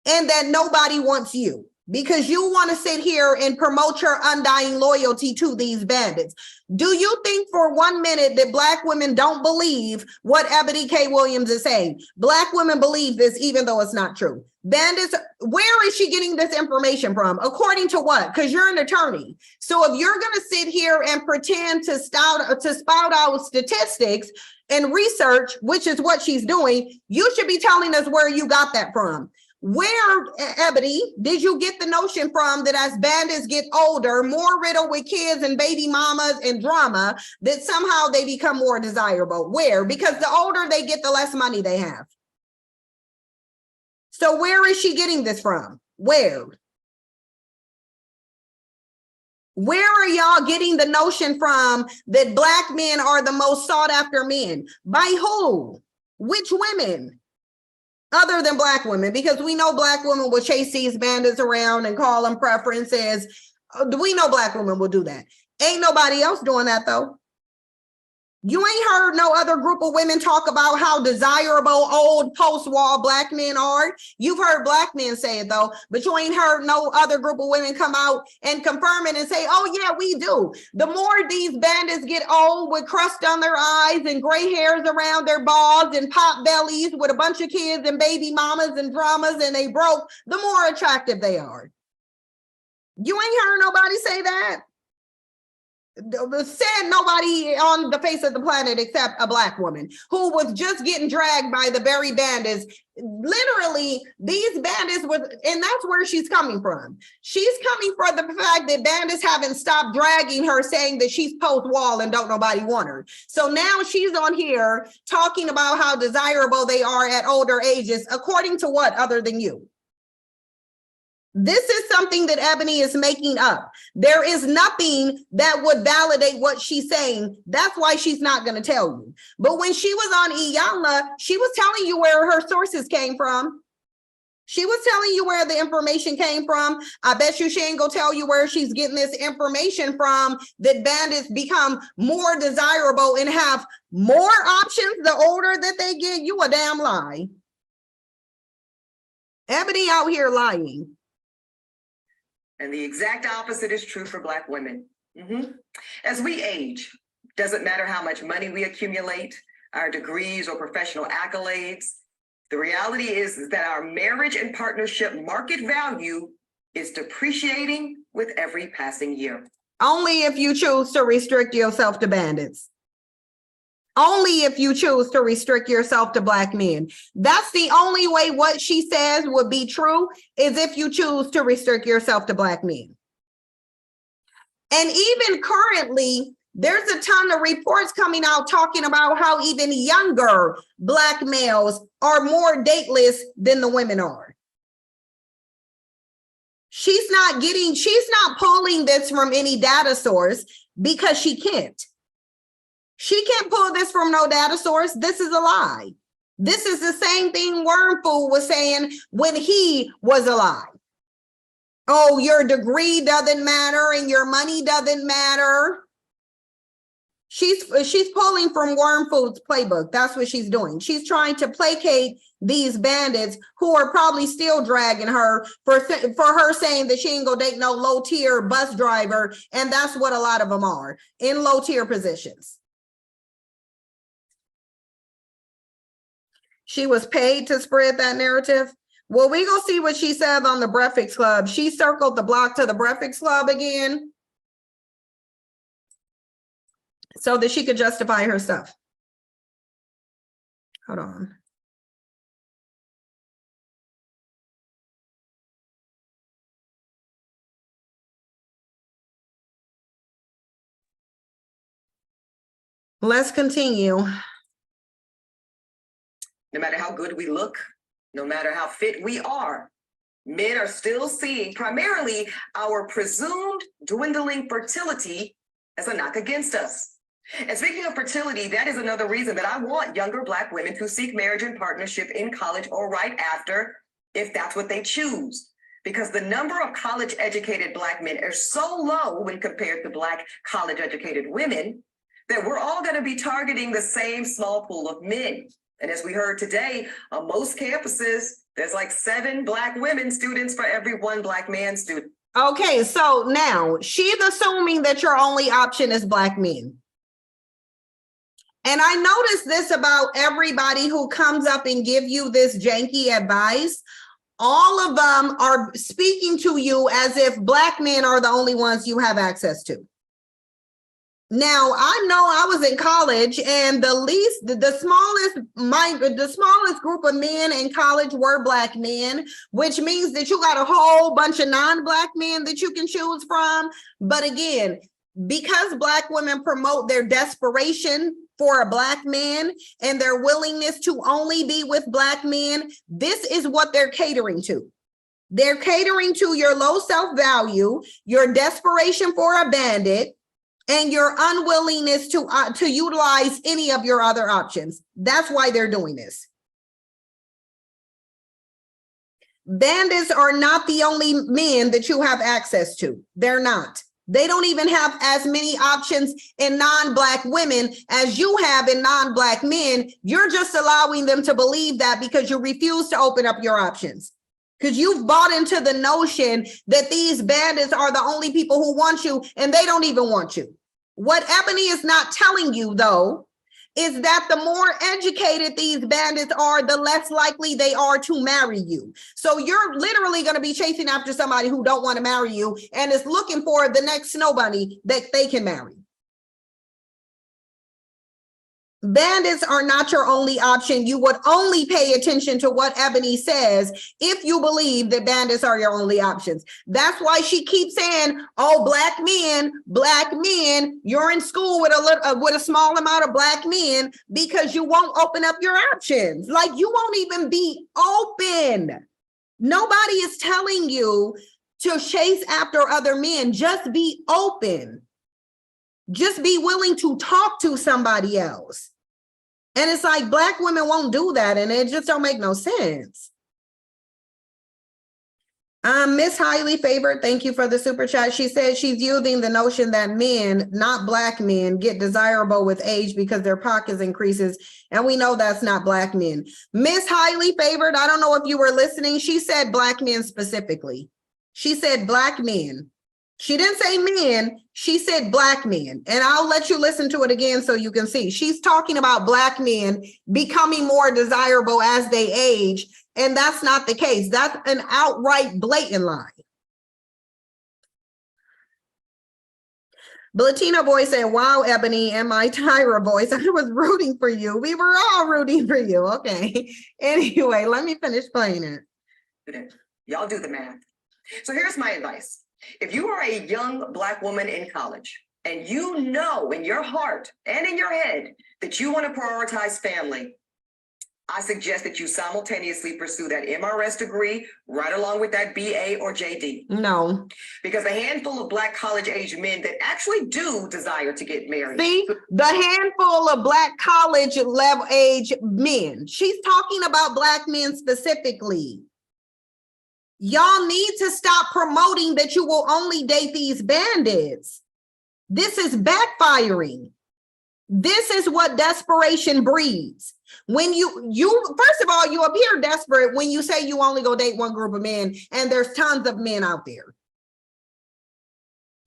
and that nobody wants you because you want to sit here and promote your undying loyalty to these bandits. Do you think for 1 minute that Black women don't believe what Ebony K. Williams is saying? Black women believe this even though it's not true. Bandits, where is she getting this information from? According to what? Because you're an attorney. So if you're going to sit here and pretend to spout out statistics and research, which is what she's doing, you should be telling us where you got that from. Where, Ebony, did you get the notion from that as bandits get older, more riddled with kids and baby mamas and drama, that somehow they become more desirable? Where? Because the older they get, the less money they have. So where is she getting this from? Where? Where are y'all getting the notion from that Black men are the most sought after men? By who? Which women? Other than Black women, because we know Black women will chase these bandits around and call them preferences. We know Black women will do that. Ain't nobody else doing that though. You ain't heard no other group of women talk about how desirable old post-war Black men are. You've heard Black men say it though, but you ain't heard no other group of women come out and confirm it and say, oh yeah, we do. The more these bandits get old with crust on their eyes and gray hairs around their balls and pop bellies with a bunch of kids and baby mamas and dramas and they broke, the more attractive they are. You ain't heard nobody say that. Said nobody on the face of the planet except a Black woman who was just getting dragged by the very bandits. Literally, these bandits was, and that's where she's coming from. She's coming from the fact that bandits haven't stopped dragging her, saying that she's post-wall and don't nobody want her. So now she's on here talking about how desirable they are at older ages, according to what other than you? This is something that Ebony is making up. There is nothing that would validate what she's saying. That's why she's not going to tell you. But when she was on Iyanla, she was telling you where her sources came from. She was telling you where the information came from. I bet you she ain't gonna tell you where she's getting this information from, that bandits become more desirable and have more options the older that they get. You a damn lie. Ebony out here lying. And the exact opposite is true for Black women. As we age, doesn't matter how much money we accumulate, our degrees or professional accolades, the reality is that our marriage and partnership market value is depreciating with every passing year. Only if you choose to restrict yourself to bandits. Only if you choose to restrict yourself to Black men. That's the only way what she says would be true, is if you choose to restrict yourself to Black men. And even currently, there's a ton of reports coming out talking about how even younger Black males are more dateless than the women are. She's not pulling this from any data source because she can't. She can't pull this from no data source. This is a lie. This is the same thing Wormfool was saying when he was alive. Oh, your degree doesn't matter and your money doesn't matter. She's pulling from Wormfool's playbook. That's what she's doing. She's trying to placate these bandits who are probably still dragging her for her saying that she ain't gonna date no low tier bus driver. And that's what a lot of them are, in low tier positions. She was paid to spread that narrative. Well, we gonna see what she said on the Breakfast Club. She circled the block to the Breakfast Club again, so that she could justify her stuff. Hold on. Let's continue. No matter how good we look, no matter how fit we are, men are still seeing primarily our presumed dwindling fertility as a knock against us. And speaking of fertility, that is another reason that I want younger Black women to seek marriage and partnership in college or right after, if that's what they choose. Because the number of college-educated Black men is so low when compared to Black college-educated women that we're all going to be targeting the same small pool of men. And as we heard today, on most campuses, there's like 7 Black women students for every 1 Black man student. Okay, so now she's assuming that your only option is Black men. And I noticed this about everybody who comes up and give you this janky advice. All of them are speaking to you as if Black men are the only ones you have access to. Now, I know I was in college and the smallest group of men in college were Black men, which means that you got a whole bunch of non-Black men that you can choose from. But again, because Black women promote their desperation for a Black man and their willingness to only be with Black men, this is what they're catering to. They're catering to your low self-value, your desperation for a bandit, and your unwillingness to utilize any of your other options. That's why they're doing this. Bandits are not the only men that you have access to. They're not. They don't even have as many options in non-Black women as you have in non-Black men. You're just allowing them to believe that because you refuse to open up your options. Because you've bought into the notion that these bandits are the only people who want you, and they don't even want you. What Ebony is not telling you, though, is that the more educated these bandits are, the less likely they are to marry you. So you're literally going to be chasing after somebody who don't want to marry you and is looking for the next snow bunny that they can marry. Bandits are not your only option. You would only pay attention to what Ebony says if you believe that bandits are your only options. That's why she keeps saying, oh, Black men, you're in school with a small amount of Black men because you won't open up your options. Like, you won't even be open. Nobody is telling you to chase after other men. Just be open. Just be willing to talk to somebody else. And it's like Black women won't do that, and it just don't make no sense. Miss Highly Favored, thank you for the super chat. She said she's using the notion that men, not Black men, get desirable with age because their pockets increases, and we know that's not Black men. Miss Highly Favored, I don't know if you were listening. She said Black men specifically. She said Black men. She didn't say men, she said Black men. And I'll let you listen to it again so you can see. She's talking about Black men becoming more desirable as they age. And that's not the case. That's an outright blatant lie. Latino boy said, wow, Ebony, and my Tyra voice, I was rooting for you. We were all rooting for you. Okay. Anyway, let me finish playing it. Y'all do the math. So here's my advice. If you are a young Black woman in college and you know in your heart and in your head that you want to prioritize family, I suggest that you simultaneously pursue that MRS degree right along with that BA or JD. No. Because a handful of Black college-age men that actually do desire to get married. See, the handful of Black college level age men. She's talking about Black men specifically. Y'all need to stop promoting that you will only date these bandits. This is backfiring. This is what desperation breeds. When you first of all, you appear desperate when you say you only go date one group of men and there's tons of men out there.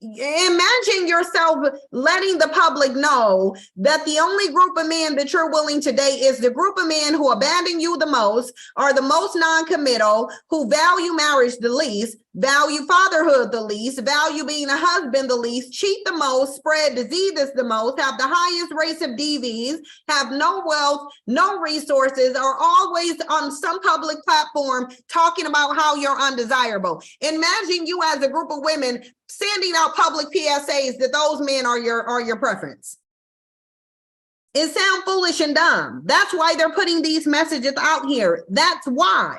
Imagine yourself letting the public know that the only group of men that you're willing to date is the group of men who abandon you the most, are the most non-committal, who value marriage the least, value fatherhood the least, value being a husband the least, cheat the most, spread diseases the most, have the highest rates of DVs, have no wealth, no resources, are always on some public platform talking about how you're undesirable. Imagine you as a group of women sending out public PSAs that those men are your preference. It sounds foolish and dumb. That's why they're putting these messages out here. That's why.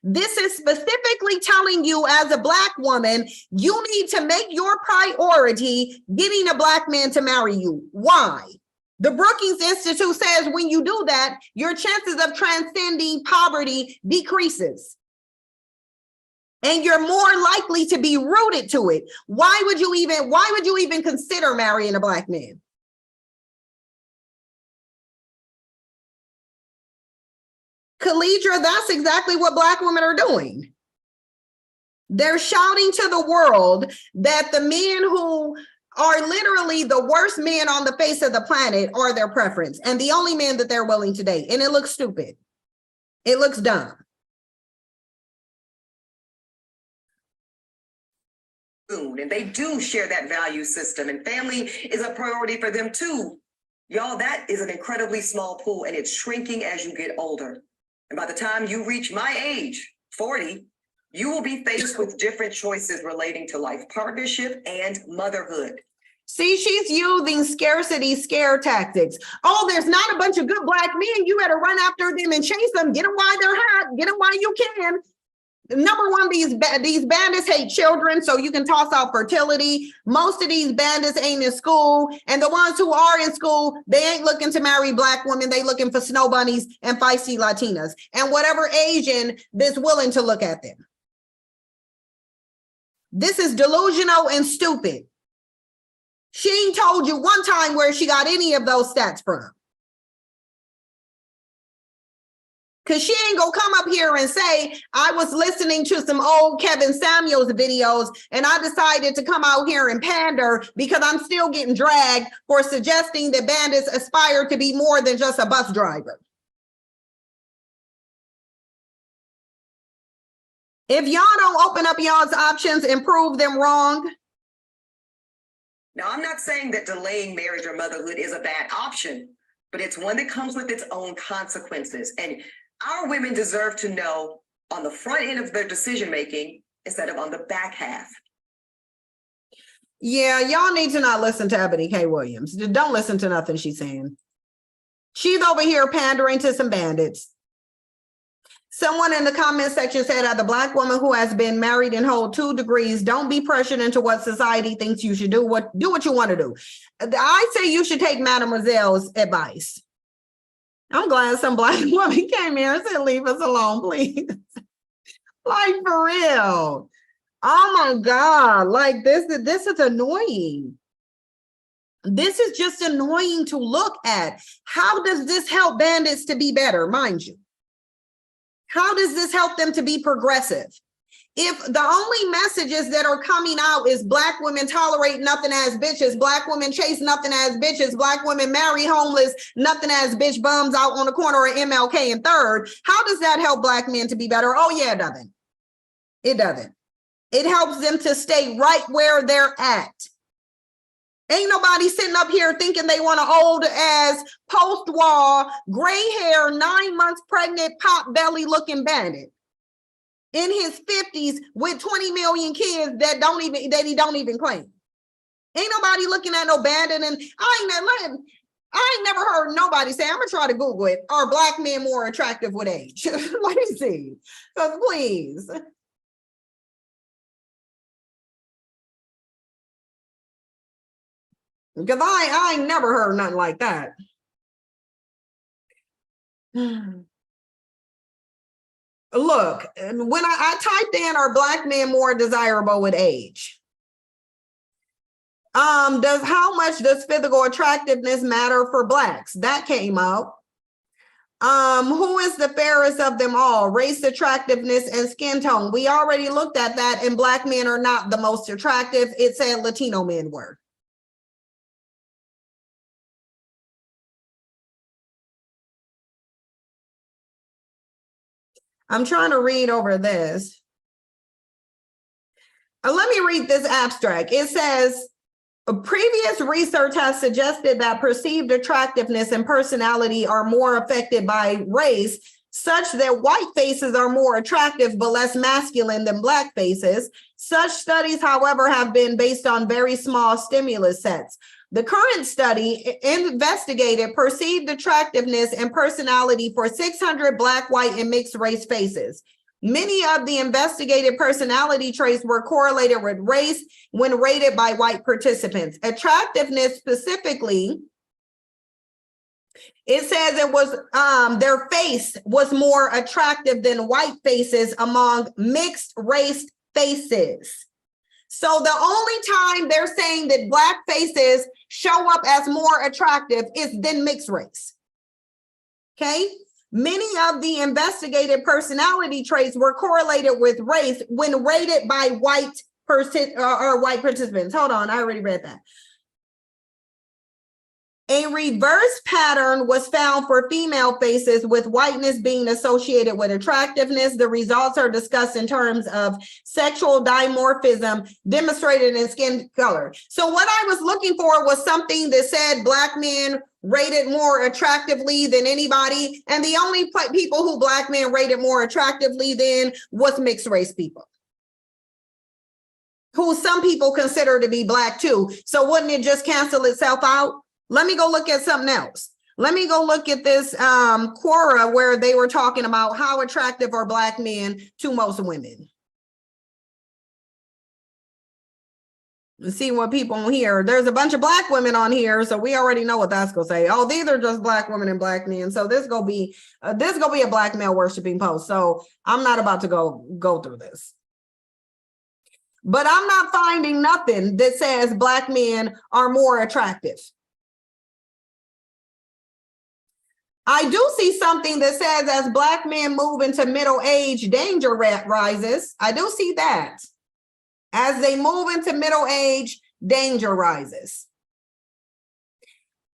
This is specifically telling you as a Black woman, you need to make your priority getting a Black man to marry you. Why? The Brookings Institute says when you do that, your chances of transcending poverty decreases. And you're more likely to be rooted to it. Why would you even consider marrying a Black man? Khalidra, that's exactly what Black women are doing. They're shouting to the world that the men who are literally the worst men on the face of the planet are their preference and the only men that they're willing to date. And it looks stupid. It looks dumb. And they do share that value system, and family is a priority for them too. Y'all, that is an incredibly small pool, and it's shrinking as you get older. And by the time you reach my age, 40, you will be faced with different choices relating to life partnership and motherhood. See, she's using scarcity scare tactics. Oh, there's not a bunch of good Black men. You better run after them and chase them. Get them while they're hot. Get them while you can. Number one, these bandits hate children, so you can toss out fertility. Most of these bandits ain't in school, and the ones who are in school, they ain't looking to marry Black women. They looking for snow bunnies and feisty Latinas and whatever Asian that's willing to look at them. This is delusional and stupid. She ain't told you one time where she got any of those stats from. Because she ain't gonna come up here and say, I was listening to some old Kevin Samuels videos and I decided to come out here and pander because I'm still getting dragged for suggesting that bandits aspire to be more than just a bus driver. If y'all don't open up y'all's options and prove them wrong. Now, I'm not saying that delaying marriage or motherhood is a bad option, but it's one that comes with its own consequences. And our women deserve to know on the front end of their decision-making instead of on the back half. Yeah, y'all need to not listen to Ebony K. Williams. Don't listen to nothing she's saying. She's over here pandering to some bandits. Someone in the comment section said, as a Black woman who has been married and hold 2 degrees, don't be pressured into what society thinks you should do. Do what you want to do. I say you should take Mademoiselle's advice. I'm glad some Black woman came here and said, leave us alone, please. Like, for real. Oh my God. Like, this is annoying. This is just annoying to look at. How does this help bandits to be better, mind you? How does this help them to be progressive? If the only messages that are coming out is Black women tolerate nothing as bitches, Black women chase nothing as bitches, Black women marry homeless, nothing as bitch bums out on the corner of MLK and 3rd, how does that help Black men to be better? Oh yeah, it doesn't. It doesn't. It helps them to stay right where they're at. Ain't nobody sitting up here thinking they want an old ass post-war, gray hair, 9 months pregnant, pot belly looking bandit in his 50s with 20 million kids that he don't even claim. Ain't nobody looking at no bandit. And I ain't never heard nobody say, I'm gonna try to Google it, are Black men more attractive with age? Let me see. So please. Because I ain't never heard nothing like that. Look, when I typed in, are Black men more desirable with age? How much does physical attractiveness matter for Blacks? That came out. Who is the fairest of them all? Race, attractiveness, and skin tone. We already looked at that, and Black men are not the most attractive. It said Latino men were. I'm trying to read over this. Let me read this abstract. It says, previous research has suggested that perceived attractiveness and personality are more affected by race, such that white faces are more attractive but less masculine than Black faces. Such studies, however, have been based on very small stimulus sets. The current study investigated perceived attractiveness and personality for 600 Black, white, and mixed race faces. Many of the investigated personality traits were correlated with race when rated by white participants. Attractiveness specifically, it says it was their face was more attractive than white faces among mixed race faces. So the only time they're saying that Black faces show up as more attractive is than mixed race. Okay. Many of the investigated personality traits were correlated with race when rated by white participants. Hold on, I already read that. A reverse pattern was found for female faces, with whiteness being associated with attractiveness. The results are discussed in terms of sexual dimorphism demonstrated in skin color. So what I was looking for was something that said Black men rated more attractively than anybody. And the only people who Black men rated more attractively than was mixed race people, who some people consider to be Black too. So wouldn't it just cancel itself out? Let me go look at something else. Let me go look at this Quora where they were talking about how attractive are Black men to most women. Let's see what people on here. There's a bunch of Black women on here, so we already know what that's gonna say. Oh, these are just Black women and Black men. So this gonna be a Black male worshiping post. So I'm not about to go through this. But I'm not finding nothing that says Black men are more attractive. I do see something that says as Black men move into middle age, danger rises. I do see that. As they move into middle age, danger rises.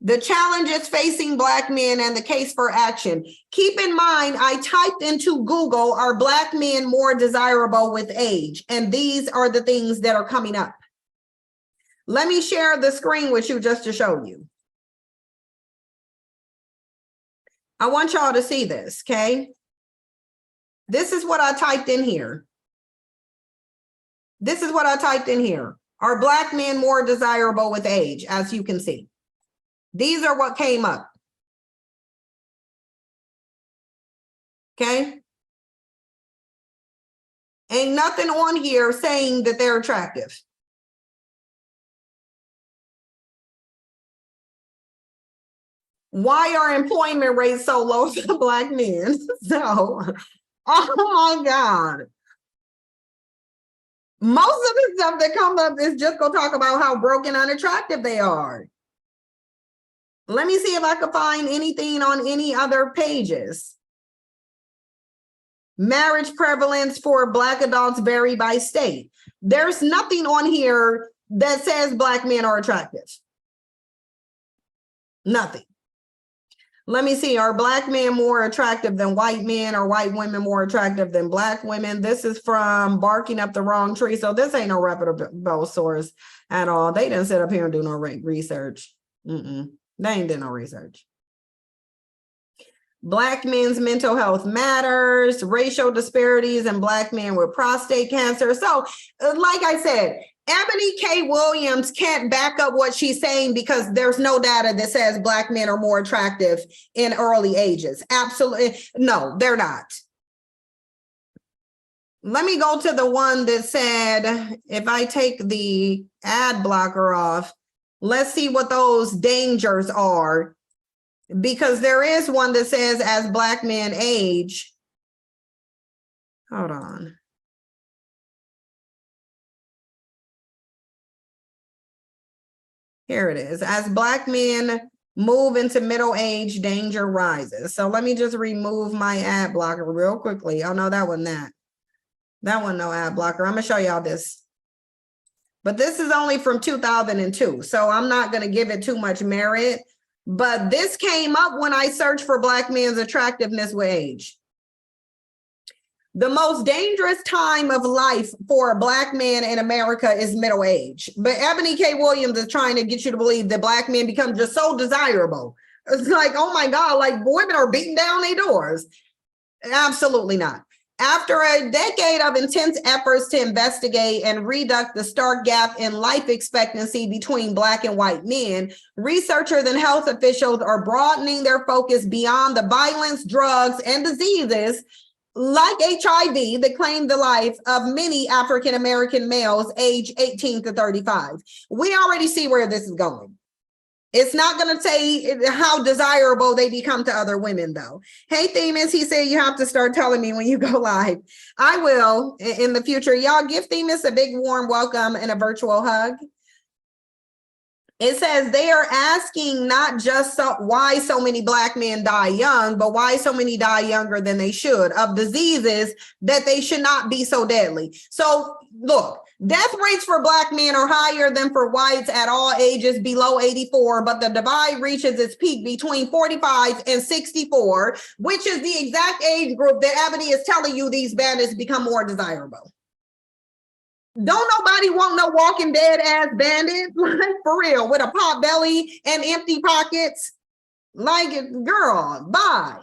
The challenges facing Black men and the case for action. Keep in mind, I typed into Google, are Black men more desirable with age? And these are the things that are coming up. Let me share the screen with you just to show you. I want y'all to see this, okay? This is what I typed in here. This is what I typed in here. Are Black men more desirable with age? As you can see. These are what came up. Okay? Ain't nothing on here saying that they're attractive. Why are employment rates so low for Black men? So, oh my God. Most of the stuff that comes up is just gonna talk about how broken, unattractive they are. Let me see if I can find anything on any other pages. Marriage prevalence for Black adults vary by state. There's nothing on here that says Black men are attractive. Nothing. Let me see, are Black men more attractive than white men, or white women more attractive than Black women? This is from Barking Up the Wrong Tree. So this ain't no reputable source at all. They didn't sit up here and do no research. They ain't did no research. Black men's mental health matters, racial disparities in Black men with prostate cancer. So like I said, Ebony K. Williams can't back up what she's saying because there's no data that says Black men are more attractive in early ages. Absolutely. No, they're not. Let me go to the one that said, if I take the ad blocker off, let's see what those dangers are. Because there is one that says as Black men age. Hold on. Here it is. As Black men Move into middle age, danger rises. So let me just remove my ad blocker real quickly. Oh no, that wasn't that. That one, no ad blocker. I'm gonna show y'all this. But this is only from 2002, so I'm not gonna give it too much merit. But this came up when I searched for Black men's attractiveness with age. The most dangerous time of life for a Black man in America is middle age. But Ebony K. Williams is trying to get you to believe that Black men become just so desirable. It's like, oh my God, like women are beating down their doors. Absolutely not. After a decade of intense efforts to investigate and reduce the stark gap in life expectancy between Black and white men, researchers and health officials are broadening their focus beyond the violence, drugs, and diseases like HIV that claim the life of many African-American males aged 18 to 35. We already see where this is going. It's not going to say how desirable they become to other women, though. Hey, Themis, he said you have to start telling me when you go live. I will in the future. Y'all give Themis a big warm welcome and a virtual hug. It says they are asking not just why so many Black men die young, but why so many die younger than they should of diseases that they should not be so deadly. So look, death rates for Black men are higher than for whites at all ages below 84, but the divide reaches its peak between 45 and 64, which is the exact age group that Ebony is telling you these bandits become more desirable. Don't nobody want no Walking Dead ass bandit, like for real, with a pot belly and empty pockets. Like, girl, bye.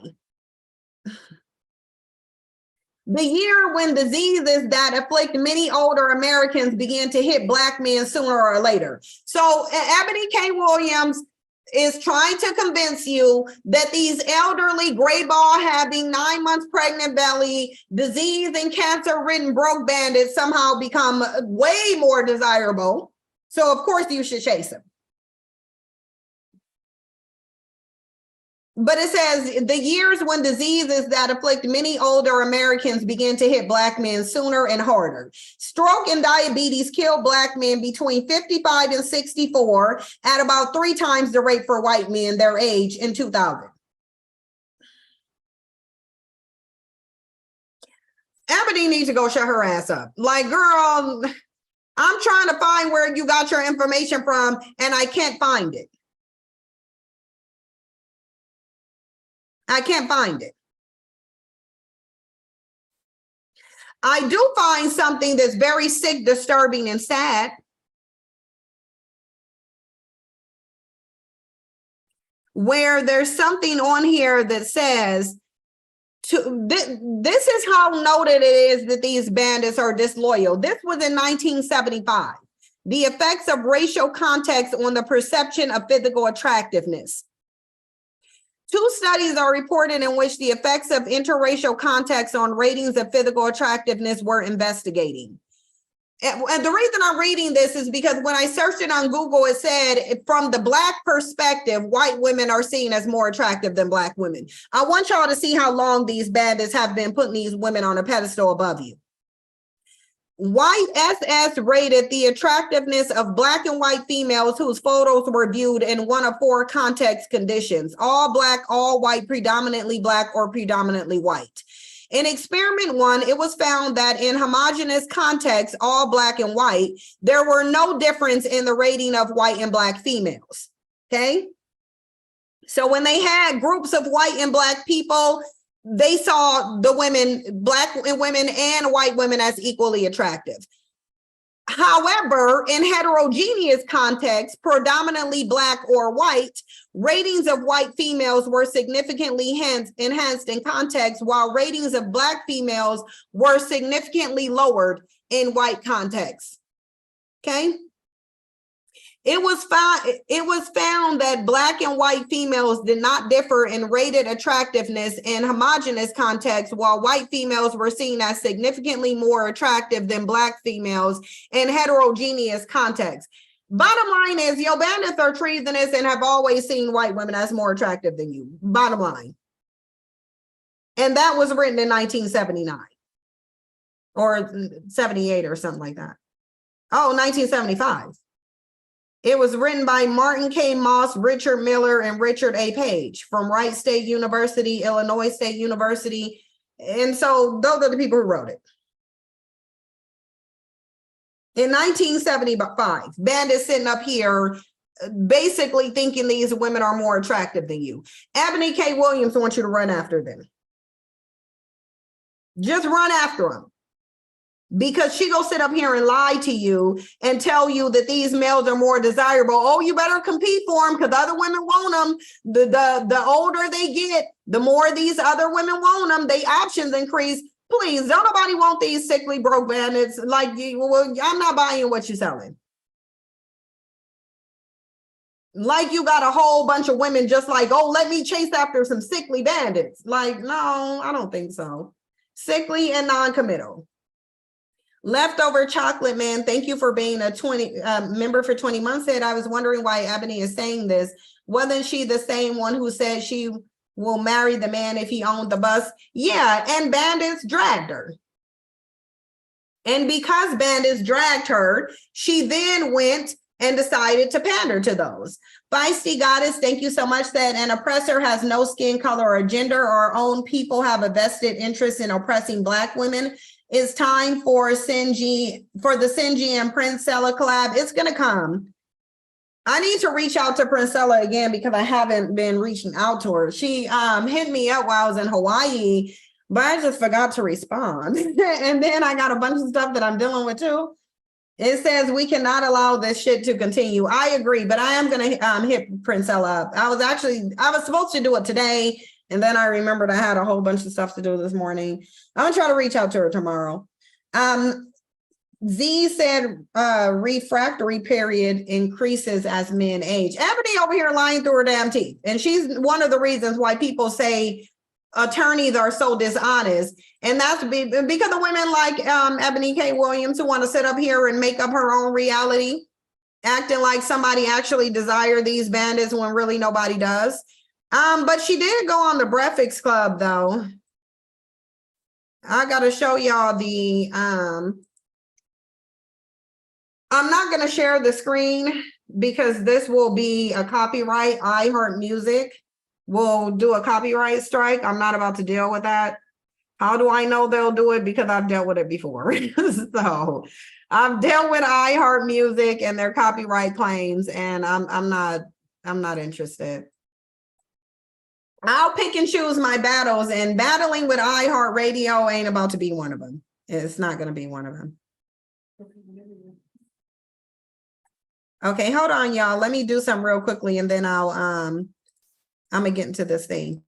The year when diseases that afflict many older Americans began to hit Black men sooner or later. So Ebony K. Williams is trying to convince you that these elderly gray ball having 9 months pregnant belly, disease and cancer ridden broke bandits somehow become way more desirable. So of course you should chase them. But it says the years when diseases that afflict many older Americans began to hit Black men sooner and harder. Stroke and diabetes killed Black men between 55 and 64 at about 3 times the rate for white men their age in 2000. Ebony needs to go shut her ass up. Like, girl, I'm trying to find where you got your information from and I can't find it. I can't find it. I do find something that's very sick, disturbing, and sad. Where there's something on here that says, this is how noted it is that these bandits are disloyal. This was in 1975. The effects of racial context on the perception of physical attractiveness. 2 studies are reported in which the effects of interracial context on ratings of physical attractiveness were investigating. And the reason I'm reading this is because when I searched it on Google, it said from the Black perspective, white women are seen as more attractive than Black women. I want y'all to see how long these bandits have been putting these women on a pedestal above you. White SS rated the attractiveness of Black and white females whose photos were viewed in one of 4 context conditions: all Black, all white, predominantly Black, or predominantly white. In experiment 1, it was found that in homogeneous contexts, all Black and white, there were no difference in the rating of white and Black females. Okay. So when they had groups of white and Black people, they saw the women, Black women and white women, as equally attractive. However, in heterogeneous contexts, predominantly Black or white, ratings of white females were significantly enhanced in context, while ratings of Black females were significantly lowered in white contexts. Okay. It was found that Black and white females did not differ in rated attractiveness in homogeneous contexts, while white females were seen as significantly more attractive than Black females in heterogeneous contexts. Bottom line is, your bandits are treasonous and have always seen white women as more attractive than you. Bottom line. And that was written in 1979 or 78 or something like that. Oh, 1975. It was written by Martin K. Moss, Richard Miller, and Richard A. Page from Wright State University, Illinois State University. And so those are the people who wrote it. In 1975, bandits sitting up here basically thinking these women are more attractive than you. Ebony K. Williams wants you to run after them. Just run after them. Because she gonna sit up here and lie to you and tell you that these males are more desirable. Oh, you better compete for them because other women want them. The older they get, the more these other women want them. They options increase. Please, don't nobody want these sickly broke bandits. Like, well, I'm not buying what you're selling. Like you got a whole bunch of women just like, oh, let me chase after some sickly bandits. Like, no, I don't think so. Sickly and non-committal. Leftover Chocolate Man, thank you for being a 20 member for 20 months. Said, I was wondering why Ebony is saying this. Wasn't she the same one who said she will marry the man if he owned the bus? Yeah, and bandits dragged her. And because bandits dragged her, she then went and decided to pander to those. Feisty Goddess, thank you so much. That an oppressor has no skin color or gender. Our own people have a vested interest in oppressing Black women. It's time for the Cindy and Princella collab. It's gonna come. I need to reach out to Princella again because I haven't been reaching out to her. She hit me up while I was in Hawaii, but I just forgot to respond. And then I got a bunch of stuff that I'm dealing with too. It says we cannot allow this shit to continue. I agree, but I am gonna hit Princella up. I was supposed to do it today. And then I remembered I had a whole bunch of stuff to do this morning. I'm gonna try to reach out to her tomorrow. Z said refractory period increases as men age. Ebony over here lying through her damn teeth. And she's one of the reasons why people say attorneys are so dishonest. And that's because of women like Ebony K. Williams who want to sit up here and make up her own reality, acting like somebody actually desire these bandits when really nobody does. But she did go on the Breakfast Club though. I gotta show y'all the I'm not gonna share the screen because this will be a copyright. iHeart Music will do a copyright strike. I'm not about to deal with that. How do I know they'll do it? Because I've dealt with it before. So I've dealt with iHeart Music and their copyright claims, and I'm not interested. I'll pick and choose my battles, and battling with iHeartRadio ain't about to be one of them. It's not going to be one of them. Okay, hold on, y'all. Let me do something real quickly, and then I'm gonna get into this thing.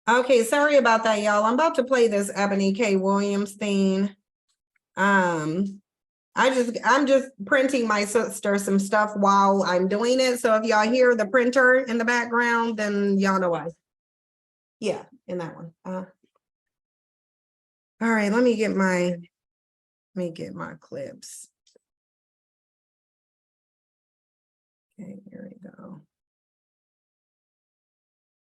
Okay, sorry about that, y'all. I'm about to play this Ebony K. Williams thing. I'm just printing my sister some stuff while I'm doing it. So if y'all hear the printer in the background, then y'all know why. Yeah, in that one. All right, let me get my clips. Okay, here we go.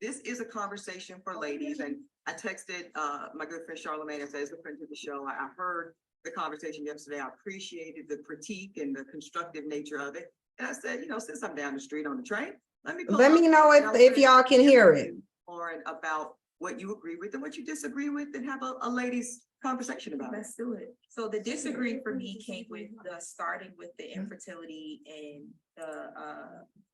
This is a conversation for ladies, and I texted my good friend Charlamagne and said, "It's a friend of the show. I heard the conversation yesterday. I appreciated the critique and the constructive nature of it. And I said, since I'm down the street on the train, let me pull Let up me know and I'll if put y'all can hear it. Or about what you agree with and what you disagree with, and have a ladies conversation about it. Let's do it. So the disagree for me came with the starting with the infertility and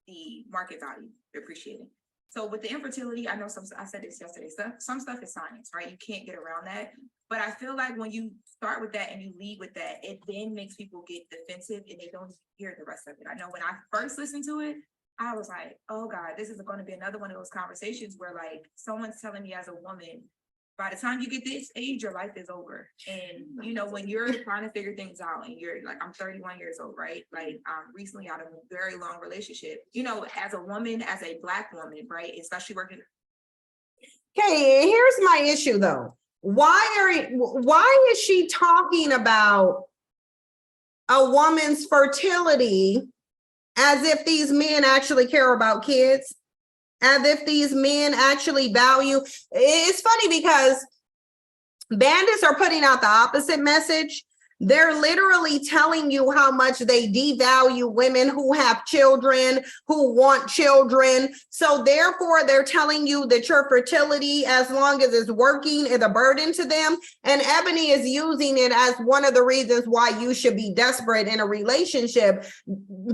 the market value appreciating. So with the infertility, I know I said this yesterday, some stuff is science, right? You can't get around that. But I feel like when you start with that and you lead with that, it then makes people get defensive and they don't hear the rest of it. I know when I first listened to it, I was like, oh God, this is going to be another one of those conversations where like someone's telling me as a woman, by the time you get this age, your life is over. And when you're trying to figure things out and you're like, I'm 31 years old, right? Like I'm recently out of a very long relationship, as a woman, as a Black woman, right? Especially working. Okay, here's my issue though. Why is she talking about a woman's fertility as if these men actually care about kids? As if these men actually value? It's funny because bandits are putting out the opposite message. They're literally telling you how much they devalue women who have children, who want children. So therefore, they're telling you that your fertility, as long as it's working, is a burden to them. And Ebony is using it as one of the reasons why you should be desperate in a relationship,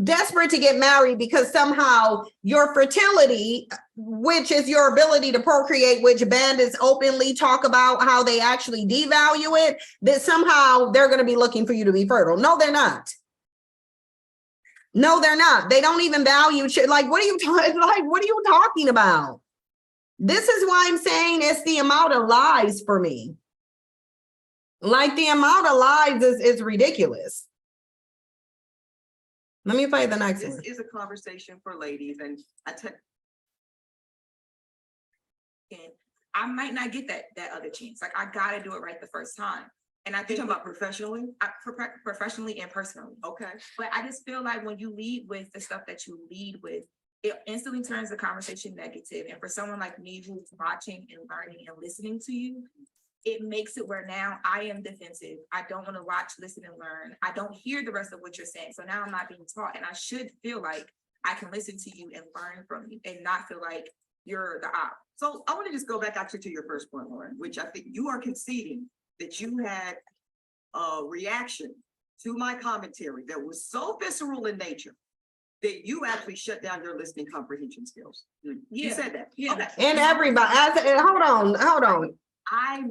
desperate to get married, because somehow your fertility, which is your ability to procreate, which bandits openly talk about how they actually devalue it, that somehow they're going to be looking for you to be fertile. No, they're not. No, they're not. They don't even value like, what are you talking about? This is why I'm saying it's the amount of lies for me. Like the amount of lies is ridiculous. Let me play the next one. This is a conversation for ladies, and I might not get that other chance. Like I gotta do it right the first time. And I think talking about professionally? Professionally and personally. Okay. But I just feel like when you lead with the stuff that you lead with, it instantly turns the conversation negative. And for someone like me who's watching and learning and listening to you, it makes it where now I am defensive. I don't want to watch, listen, and learn. I don't hear the rest of what you're saying. So now I'm not being taught. And I should feel like I can listen to you and learn from you and not feel like you're the op. So I want to just go back actually to your first point, Lauren, which I think you are conceding that you had a reaction to my commentary that was so visceral in nature that you actually shut down your listening comprehension skills. You said that. Yeah. Okay. And everybody, hold on.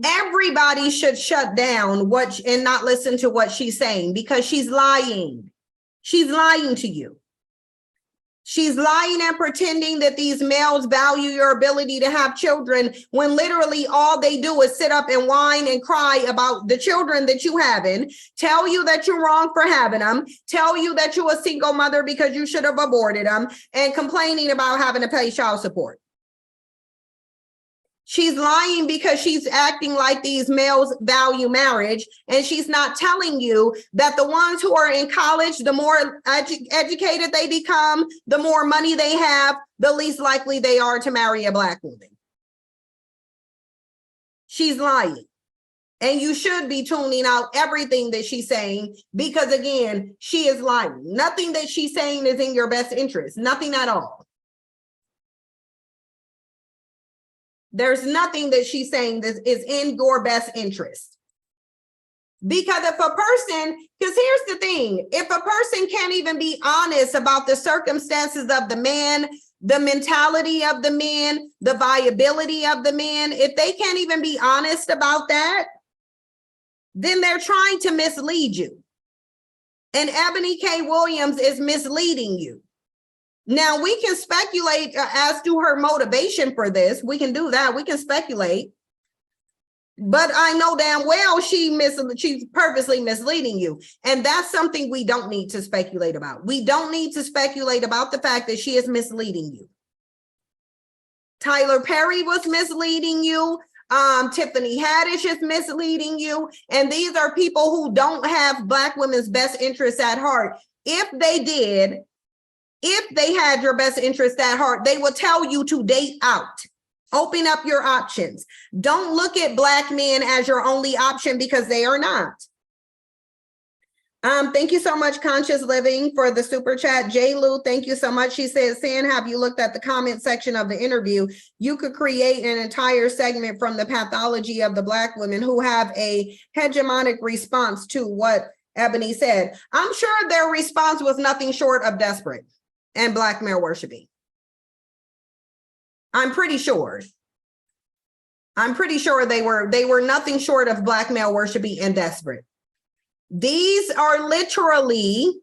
Everybody should shut down and not listen to what she's saying, because she's lying. She's lying to you. She's lying and pretending that these males value your ability to have children when literally all they do is sit up and whine and cry about the children that you having, tell you that you're wrong for having them, tell you that you're a single mother because you should have aborted them, and complaining about having to pay child support. She's lying because she's acting like these males value marriage, and she's not telling you that the ones who are in college, the more educated they become, the more money they have, the least likely they are to marry a Black woman. She's lying. And you should be tuning out everything that she's saying, because again, she is lying. Nothing that she's saying is in your best interest. Nothing at all. There's nothing that she's saying that is in your best interest. Because if a person, because here's the thing, if a person can't even be honest about the circumstances of the man, the mentality of the man, the viability of the man, if they can't even be honest about that, then they're trying to mislead you. And Ebony K. Williams is misleading you. Now we can speculate as to her motivation for this. We can do that. We can speculate. But I know damn well she's purposely misleading you. And that's something we don't need to speculate about. We don't need to speculate about the fact that she is misleading you. Tyler Perry was misleading you. Tiffany Haddish is misleading you. And these are people who don't have Black women's best interests at heart. If they did, if they had your best interest at heart, they would tell you to date out. Open up your options. Don't look at Black men as your only option, because they are not. Thank you so much, Conscious Living, for the super chat. J. Lou, thank you so much. She says, San, have you looked at the comment section of the interview? You could create an entire segment from the pathology of the Black women who have a hegemonic response to what Ebony said. I'm sure their response was nothing short of desperate and Black male worshiping. I'm pretty sure they were nothing short of Black male worshiping and desperate. These are literally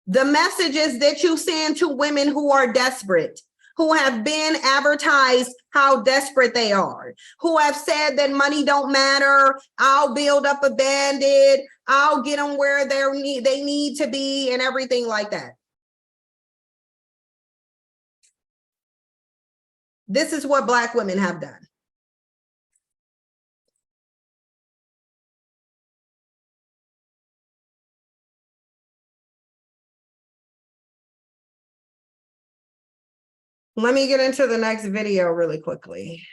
the messages that you send to women who are desperate, who have been advertised how desperate they are, who have said that money don't matter, I'll build up a bandit, I'll get them where they need to be, and everything like that. This is what Black women have done. Let me get into the next video really quickly.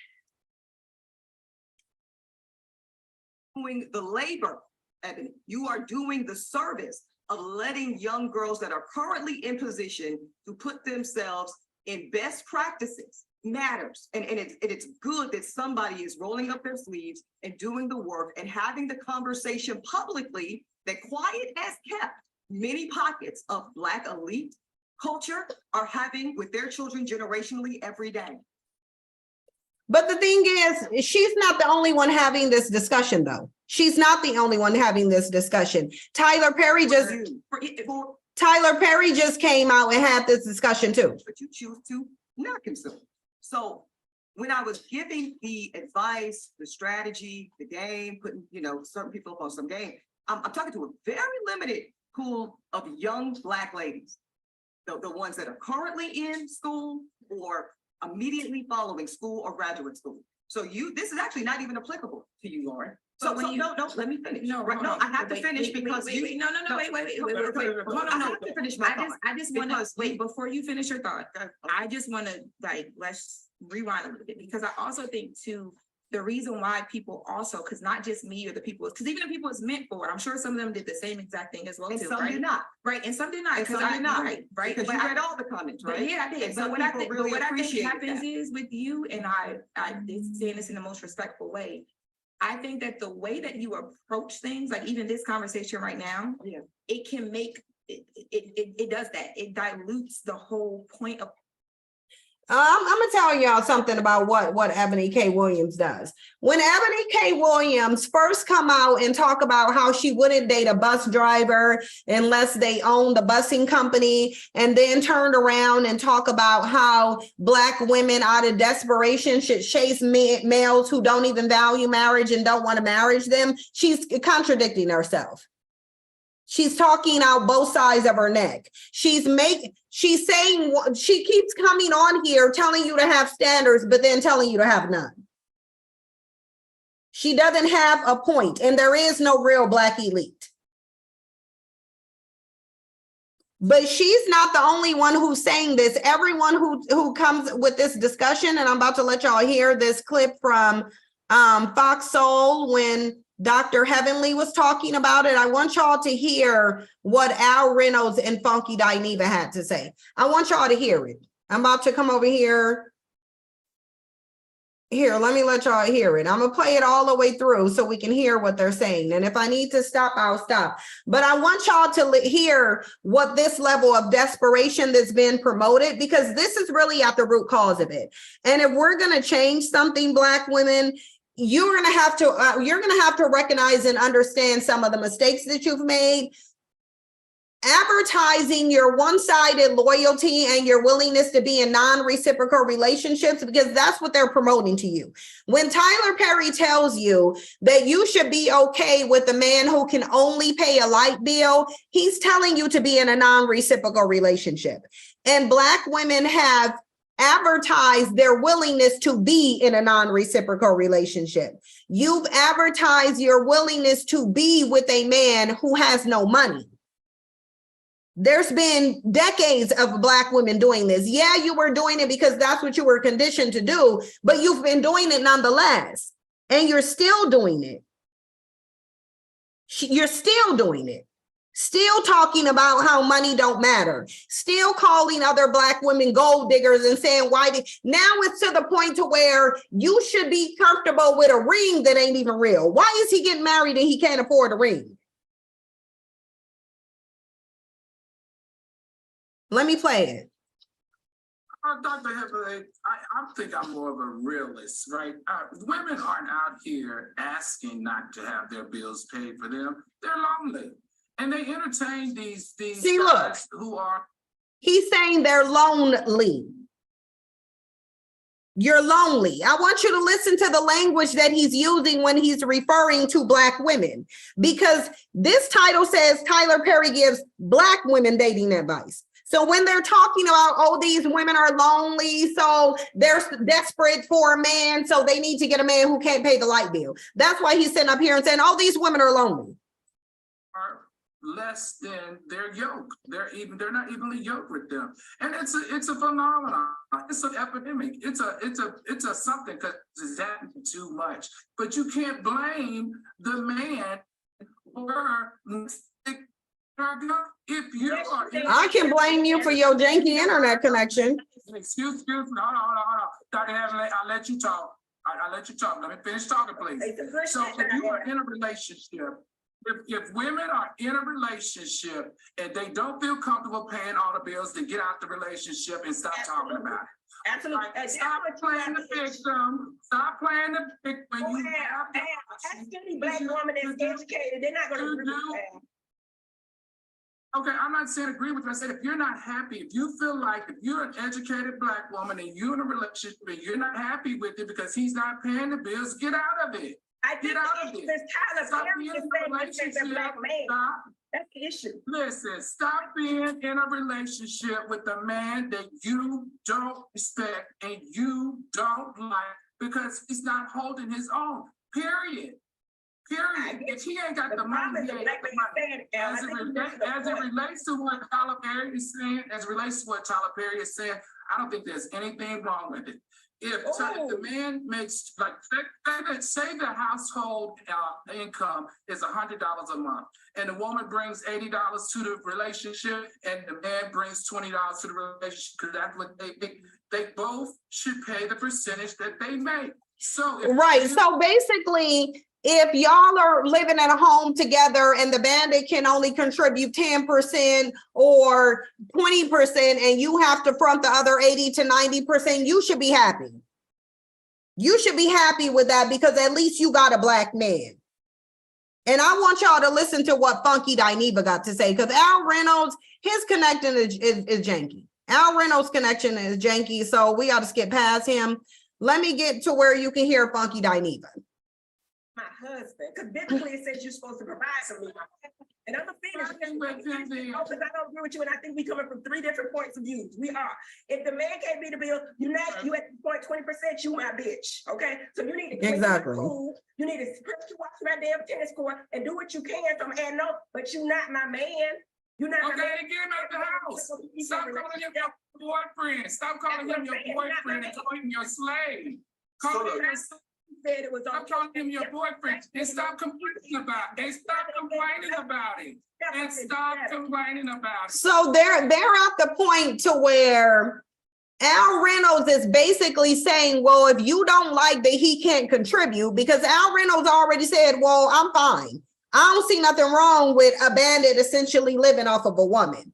Doing the labor, Ebony. You are doing the service of letting young girls that are currently in position to put themselves in best practices matters. And it's good that somebody is rolling up their sleeves and doing the work and having the conversation publicly that quiet as kept many pockets of Black elite culture are having with their children generationally every day. But the thing is, she's not the only one having this discussion, though. She's not the only one having this discussion. Tyler Perry just came out and had this discussion too. But you choose to not consume. So when I was giving the advice, the strategy, the game, putting certain people up on some game, I'm talking to a very limited pool of young Black ladies. The ones that are currently in school or immediately following school or graduate school. So this is actually not even applicable to you, Lauren. So no, let me finish. No, I have to finish because wait. Hold on, I have to finish my thought. I just want to wait before you finish your thought. I just want to let's rewind a little bit, because I also think too, the reason why people also, because not just me or the people, because even the people it's meant for, I'm sure some of them did the same exact thing as well, and too, some right? did not. Right, and some did not. And some did not. Right. Because you read all the comments, right? Yeah, I did. And but what I think appreciate happens is with you, and I saying this in the most respectful way, I think that the way that you approach things, like even this conversation right now, it can make it does that. It dilutes the whole point of. I'm gonna tell y'all something about what Ebony K. Williams does. When Ebony K. Williams first come out and talk about how she wouldn't date a bus driver unless they own the busing company, and then turned around and talk about how Black women out of desperation should chase males who don't even value marriage and don't want to marry them, she's contradicting herself. She's talking out both sides of her neck. She's saying, she keeps coming on here telling you to have standards, but then telling you to have none. She doesn't have a point, and there is no real Black elite. But she's not the only one who's saying this. Everyone who comes with this discussion, and I'm about to let y'all hear this clip from Fox Soul when Dr. Heavenly was talking about it. I want y'all to hear what Al Reynolds and Funky Dineva had to say. I want y'all to hear it. I'm about to come over here. Here, let me let y'all hear it. I'm gonna play it all the way through so we can hear what they're saying. And if I need to stop, I'll stop. But I want y'all to hear what this level of desperation that's been promoted, because this is really at the root cause of it. And if we're gonna change something, Black women, you're gonna have to recognize and understand some of the mistakes that you've made. advertising your one-sided loyalty and your willingness to be in non-reciprocal relationships, because that's what they're promoting to you. When Tyler Perry tells you that you should be okay with a man who can only pay a light bill, he's telling you to be in a non-reciprocal relationship. And Black women have advertised their willingness to be in a non-reciprocal relationship. You've advertised your willingness to be with a man who has no money. There's been decades of Black women doing this. Yeah, you were doing it because that's what you were conditioned to do, but you've been doing it nonetheless. And you're still doing it. You're still doing it. Still talking about how money don't matter. Still calling other Black women gold diggers and saying, why did, now it's to the point to where you should be comfortable with a ring that ain't even real. Why is he getting married and he can't afford a ring? Let me play it. Dr. Heatherly, I think I'm more of a realist, right? Women aren't out here asking not to have their bills paid for them. They're lonely. And they entertain these See, look, guys who are. He's saying they're lonely. You're lonely. I want you to listen to the language that he's using when he's referring to Black women, because this title says Tyler Perry gives Black women dating advice. So when they're talking about, oh, these women are lonely, so they're desperate for a man, so they need to get a man who can't pay the light bill. That's why he's sitting up here and saying, oh, these women are lonely. Are less than their yoke. They're not evenly yoked with them. And it's a phenomenon. It's an epidemic. It's a something because it's happening too much. But you can't blame the man for if you are. I can blame you for your janky internet connection. Excuse me, hold on. Dr. Heatherly, I'll let you talk. I'll let you talk. Let me finish talking, please. So if you are in a relationship, if women are in a relationship and they don't feel comfortable paying all the bills, then get out the relationship and stop talking about it. Absolutely. Like, stop playing the victim. Stop playing the victim. When you ask any Black woman that's educated, they're not going to agree with that. Okay, I'm not saying agree with you. I said if you're not happy, if you feel like if you're an educated Black woman and you're in a relationship and you're not happy with it because he's not paying the bills, get out of it. Get out of it. Stop being in a relationship. That's the issue. Listen, stop being in a relationship with a man that you don't respect and you don't like because he's not holding his own. Period. If he ain't got the money, he ain't got the money. As it relates to what Tyler Perry is saying, I don't think there's anything wrong with it. If the man makes, like, say the household income is $100 a month, and the woman brings $80 to the relationship, and the man brings $20 to the relationship, because that's what they both should pay the percentage that they make. So so basically, if y'all are living in a home together and the bandit can only contribute 10% or 20% and you have to front the other 80 to 90%, you should be happy. You should be happy with that because at least you got a Black man. And I want y'all to listen to what Funky Dineva got to say, because Al Reynolds, his connection is janky. Al Reynolds' connection is janky, so we got to skip past him. Let me get to where you can hear Funky Dineva. My husband, because biblically it says you're supposed to provide for me. And I'm a finish because I don't agree with you, and I think we coming from three different points of view. We are. If the man can't pay the bill, you at the point 20%, you my bitch. Okay, so you need to clean my food. You need to watch my damn tennis court and do what you can from and no, but you not my man. You're not my man. Get him out the house. Stop calling him your boyfriend. Stop calling him your boyfriend and calling him your slave. Call him your slave. Said it was I'm calling him your boyfriend and stop complaining about it. And stop complaining about it. And stop complaining about it. So they're at the point to where Al Reynolds is basically saying, well, if you don't like that he can't contribute, because Al Reynolds already said, well, I'm fine. I don't see nothing wrong with a bandit essentially living off of a woman.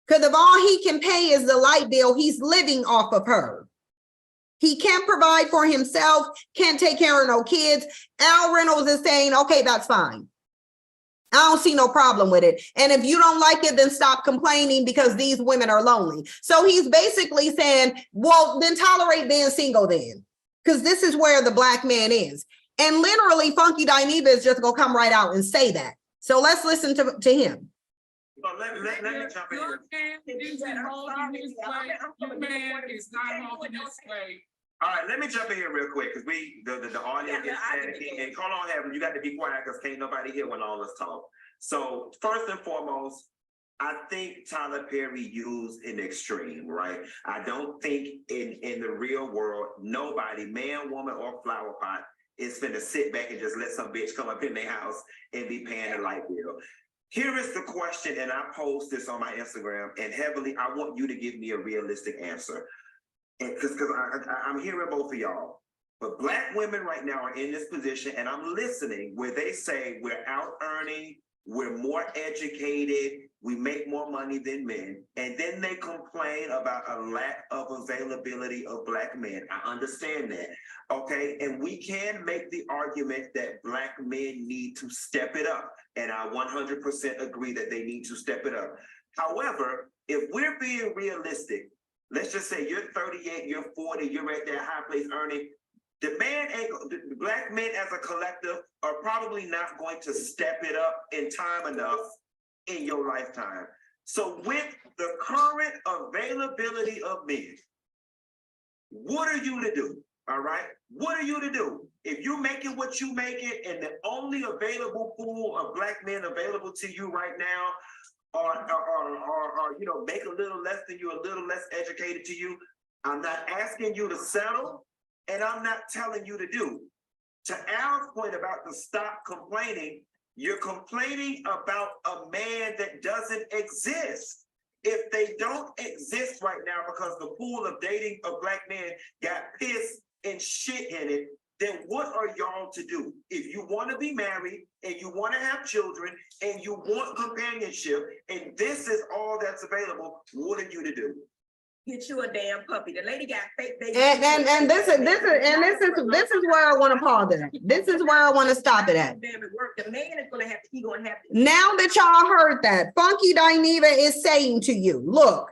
Because if all he can pay is the light bill, he's living off of her. He can't provide for himself, can't take care of no kids. Al Reynolds is saying, okay, that's fine. I don't see no problem with it. And if you don't like it, then stop complaining because these women are lonely. So he's basically saying, well, then tolerate being single then, because this is where the black man is. And literally Funky Dineva is just gonna come right out and say that. So let's listen to him. Well, let me jump in here. All right, let me jump in here real quick because the audience is and call on heaven. You got to be quiet because can't nobody hear when all us talk. So first and foremost, I think Tyler Perry used an extreme, right? I don't think in the real world, nobody, man, woman, or flower pot is finna sit back and just let some bitch come up in their house and be paying a light bill. Here is the question, and I post this on my Instagram, and heavily, I want you to give me a realistic answer. And because I'm hearing both of y'all, but black women right now are in this position, and I'm listening where they say we're out earning, we're more educated, we make more money than men, and then they complain about a lack of availability of black men. I understand that, okay? And we can make the argument that black men need to step it up, and I 100% agree that they need to step it up. However, if we're being realistic, let's just say you're 38, you're 40, you're at that high place earning. The black men as a collective are probably not going to step it up in time enough in your lifetime. So with the current availability of men, what are you to do? All right? What are you to do? If you're making what you making and the only available pool of black men available to you right now or make a little less than you, a little less educated to you, I'm not asking you to settle, and I'm not telling you to do. To Al's point about the stop complaining, you're complaining about a man that doesn't exist. If they don't exist right now because the pool of dating of black men got piss and shit in it, then what are y'all to do? If you want to be married and you want to have children and you want companionship and this is all that's available, what are you to do? Get you a damn puppy. The lady got fake baby. And this is where I want to pause it at. This is where I want to stop it at. The man is gonna have to, Now that y'all heard that, Funky Dineva is saying to you, look,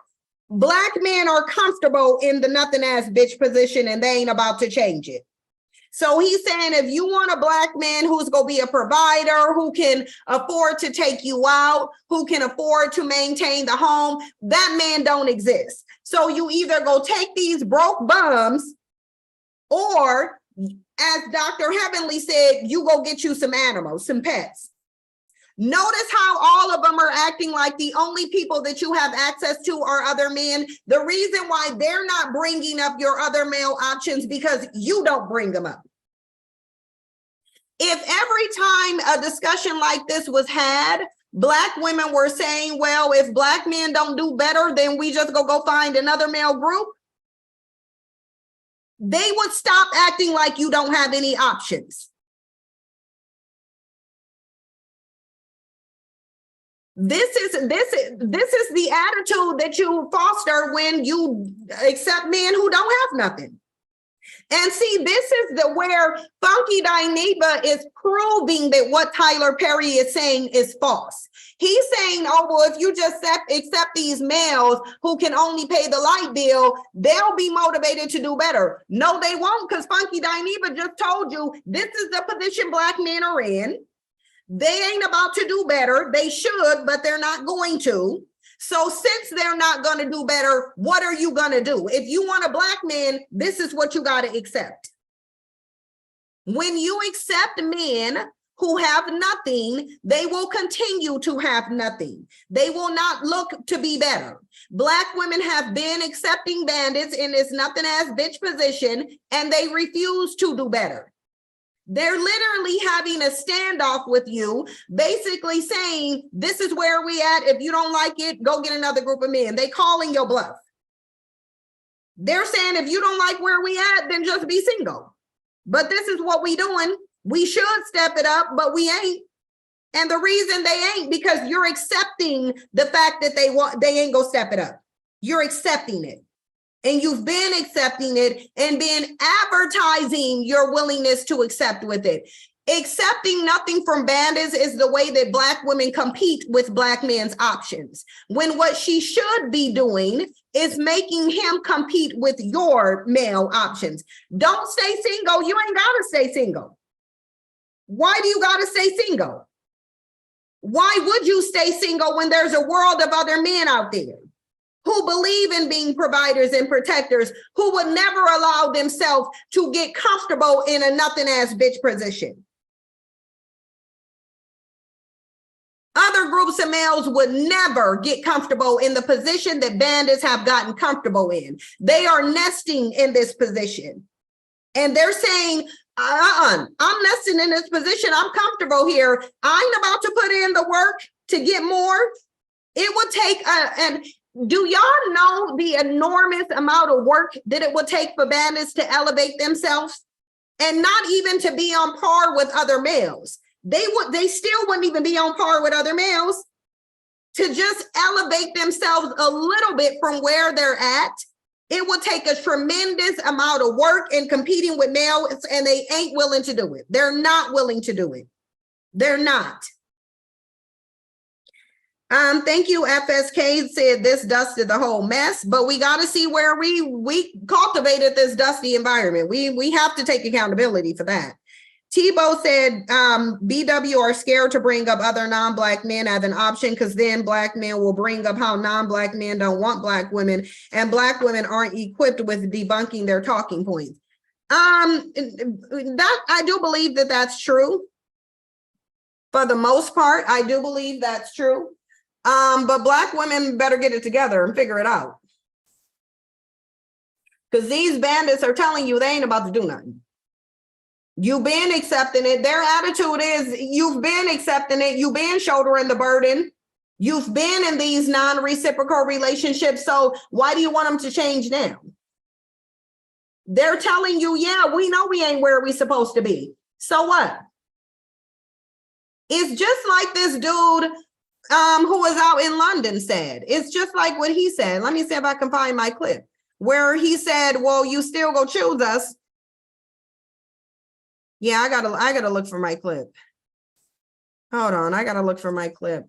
black men are comfortable in the nothing ass bitch position and they ain't about to change it. So he's saying if you want a black man who's going to be a provider, who can afford to take you out, who can afford to maintain the home, that man don't exist. So you either go take these broke bums or, as Dr. Heavenly said, you go get you some animals, some pets. Notice how all of them are acting like the only people that you have access to are other men. The reason why they're not bringing up your other male options because you don't bring them up. If every time a discussion like this was had, black women were saying, well, if black men don't do better, then we just go find another male group, they would stop acting like you don't have any options. This is the attitude that you foster when you accept men who don't have nothing. And see, this is where Funky Dineva is proving that what Tyler Perry is saying is false. He's saying, oh, well, if you just accept these males who can only pay the light bill, they'll be motivated to do better. No, they won't, because Funky Dineva just told you this is the position black men are in. They ain't about to do better. They should, but they're not going to. So since they're not going to do better, what are you going to do? If you want a black man, this is what you got to accept. When you accept men who have nothing, they will continue to have nothing. They will not look to be better. Black women have been accepting bandits in this nothing ass bitch position, and they refuse to do better. They're literally having a standoff with you, basically saying, this is where we at. If you don't like it, go get another group of men. They calling your bluff. They're saying, if you don't like where we at, then just be single. But this is what we doing. We should step it up, but we ain't. And the reason they ain't, because you're accepting the fact that they ain't gonna step it up. You're accepting it. And you've been accepting it and been advertising your willingness to accept with it. Accepting nothing from bandits is the way that Black women compete with Black men's options. When what she should be doing is making him compete with your male options. Don't stay single. You ain't gotta stay single. Why do you gotta stay single? Why would you stay single when there's a world of other men out there who believe in being providers and protectors, who would never allow themselves to get comfortable in a nothing ass bitch position? Other groups of males would never get comfortable in the position that bandits have gotten comfortable in. They are nesting in this position. And they're saying, I'm nesting in this position. I'm comfortable here. I ain't about to put in the work to get more. It would take, and do y'all know the enormous amount of work that it would take for bandits to elevate themselves? And not even to be on par with other males. They still wouldn't even be on par with other males. To just elevate themselves a little bit from where they're at, it would take a tremendous amount of work in competing with males, and they ain't willing to do it. They're not willing to do it. They're not. Thank you, FSK said this dusted the whole mess, but we got to see where we cultivated this dusty environment. We have to take accountability for that. Tebow said BW are scared to bring up other non-Black men as an option because then Black men will bring up how non-Black men don't want Black women and Black women aren't equipped with debunking their talking points. That I do believe that that's true. For the most part, I do believe that's true. But Black women better get it together and figure it out. Because these bandits are telling you they ain't about to do nothing. You've been accepting it. Their attitude is you've been accepting it. You've been shouldering the burden. You've been in these non-reciprocal relationships. So why do you want them to change now? They're telling you, yeah, we know we ain't where we supposed to be. So what? It's just like this dude who was out in London said. It's just like what he said. Let me see if I can find my clip where he said, well, you still go choose us. Yeah, I gotta look for my clip. Hold on, I gotta look for my clip.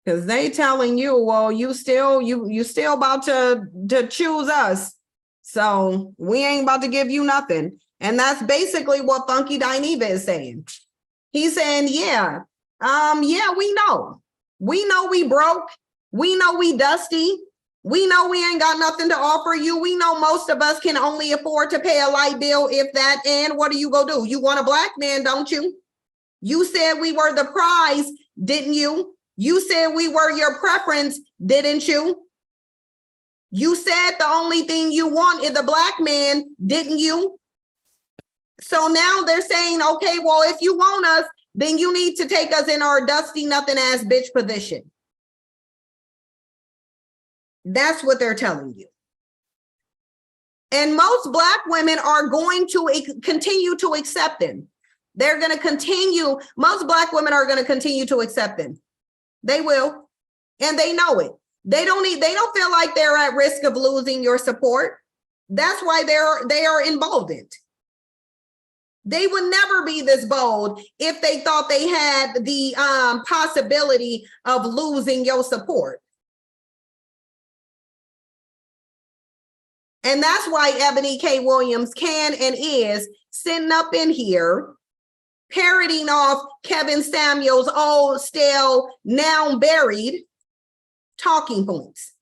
Because they telling you, well, you still about to choose us. So we ain't about to give you nothing. And that's basically what Funky Dineva is saying. He's saying, yeah, we know. We know we broke. We know we dusty. We know we ain't got nothing to offer you. We know most of us can only afford to pay a light bill, if that. And what are you gonna do? You want a Black man, don't you? You said we were the prize, didn't you? You said we were your preference, didn't you? You said the only thing you want is a Black man, didn't you? So now they're saying, okay, well, if you want us, then you need to take us in our dusty, nothing ass bitch position. That's what they're telling you. And most Black women are going to continue to accept them. They're going to continue. Most Black women are going to continue to accept them. They will. And they know it. They don't feel like they're at risk of losing your support. That's why they are emboldened. They would never be this bold if they thought they had the possibility of losing your support. And that's why Ebony K. Williams can and is sitting up in here parroting off Kevin Samuels' old, stale, now buried talking points.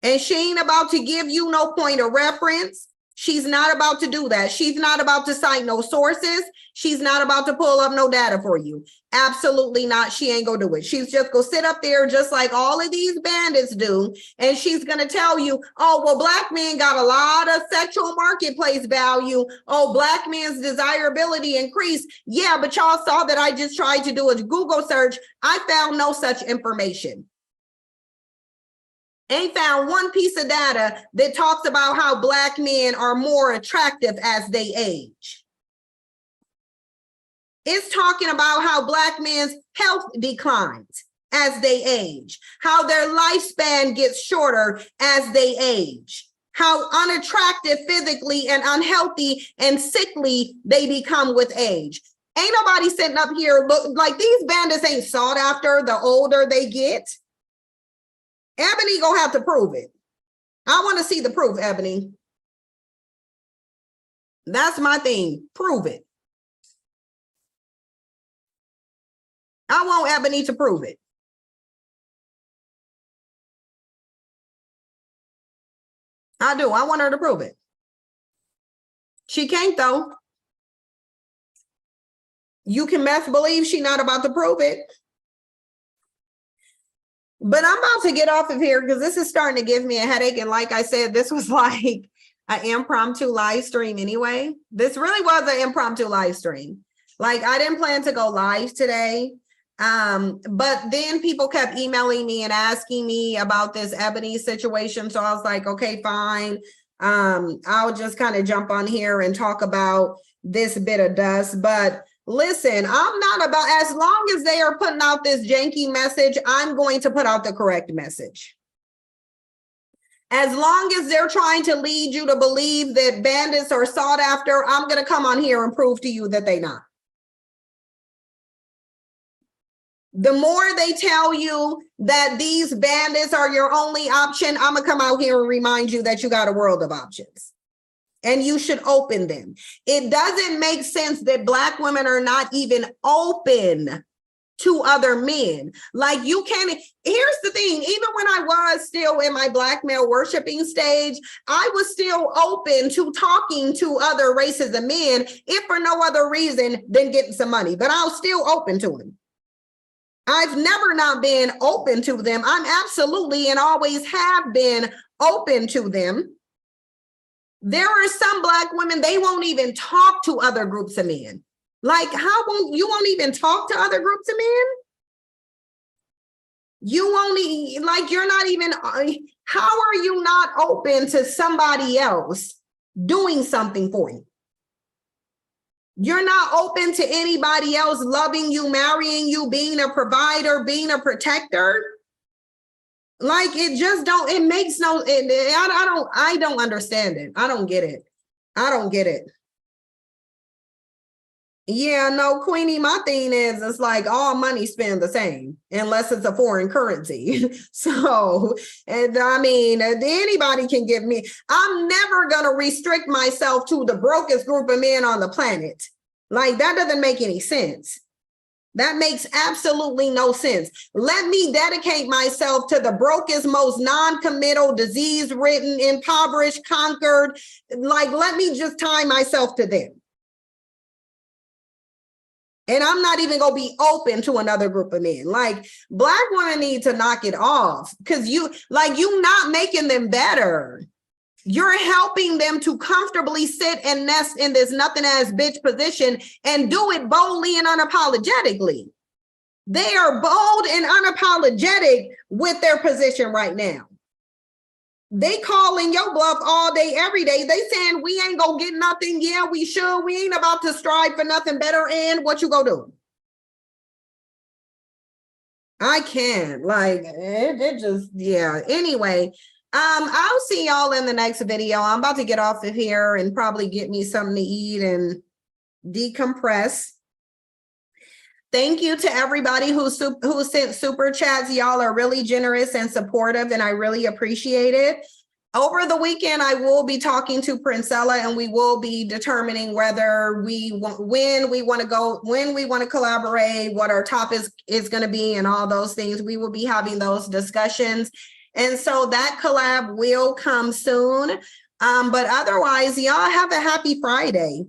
And she ain't about to give you no point of reference. She's not about to do that. She's not about to cite no sources. She's not about to pull up no data for you. Absolutely not. She ain't gonna do it. She's just gonna sit up there just like all of these bandits do. And she's gonna tell you, oh, well, Black men got a lot of sexual marketplace value. Oh, Black men's desirability increased. Yeah, but y'all saw that I just tried to do a Google search. I found no such information. Ain't found one piece of data that talks about how Black men are more attractive as they age. It's talking about how Black men's health declines as they age, how their lifespan gets shorter as they age, how unattractive physically and unhealthy and sickly they become with age. Ain't nobody sitting up here look like these bandits ain't sought after the older they get. Ebony gonna have to prove it. I want to see the proof, Ebony. That's my thing. Prove it. I want Ebony to prove it. I do. I want her to prove it. She can't though. You can best believe she's not about to prove it. But I'm about to get off of here because this is starting to give me a headache. And like I said, this was like an impromptu live stream anyway. This really was an impromptu live stream. Like I didn't plan to go live today. But then people kept emailing me and asking me about this Ebony situation. So I was like, okay, fine. I'll just kind of jump on here and talk about this bit of dust. But listen, I'm not about, as long as they are putting out this janky message, I'm going to put out the correct message. As long as they're trying to lead you to believe that bandits are sought after, I'm going to come on here and prove to you that they're not. The more they tell you that these bandits are your only option, I'm gonna come out here and remind you that you got a world of options and you should open them. It doesn't make sense that Black women are not even open to other men. Like you can't, here's the thing, even when I was still in my Black male worshiping stage, I was still open to talking to other races of men, if for no other reason than getting some money, but I was still open to them. I've never not been open to them. I'm absolutely and always have been open to them. There are some Black women, they won't even talk to other groups of men. Like, you won't even talk to other groups of men? You won't, like, you're not even, how are you not open to somebody else doing something for you? You're not open to anybody else loving you, marrying you, being a provider, being a protector. Like it just don't, it makes no, I don't understand it. I don't get it. I don't get it. Yeah, no, Queenie, my thing is, it's like all money spend the same, unless it's a foreign currency. So, and I mean, anybody can give me, I'm never going to restrict myself to the brokest group of men on the planet. Like that doesn't make any sense. That makes absolutely no sense. Let me dedicate myself to the brokest, most non-committal, disease-ridden, impoverished, conquered. Like, let me just tie myself to them. And I'm not even going to be open to another group of men. Like Black women need to knock it off because you're not making them better. You're helping them to comfortably sit and nest in this nothing ass bitch position and do it boldly and unapologetically. They are bold and unapologetic with their position right now. They calling your bluff all day, every day. They saying we ain't gonna get nothing. Yeah, we should. We ain't about to strive for nothing better. And what you gonna do? I can't. Like it just, yeah. Anyway, I'll see y'all in the next video. I'm about to get off of here and probably get me something to eat and decompress. Thank you to everybody who sent super chats. Y'all are really generous and supportive, and I really appreciate it. Over the weekend, I will be talking to Princella, and we will be determining whether when we want to collaborate, what our topic is going to be, and all those things. We will be having those discussions. And so that collab will come soon. But otherwise, y'all have a happy Friday.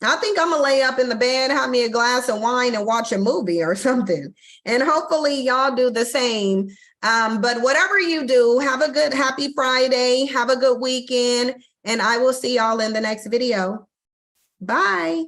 I think I'm gonna lay up in the bed, have me a glass of wine and watch a movie or something. And hopefully y'all do the same. But whatever you do, have a good, happy Friday. Have a good weekend. And I will see y'all in the next video. Bye.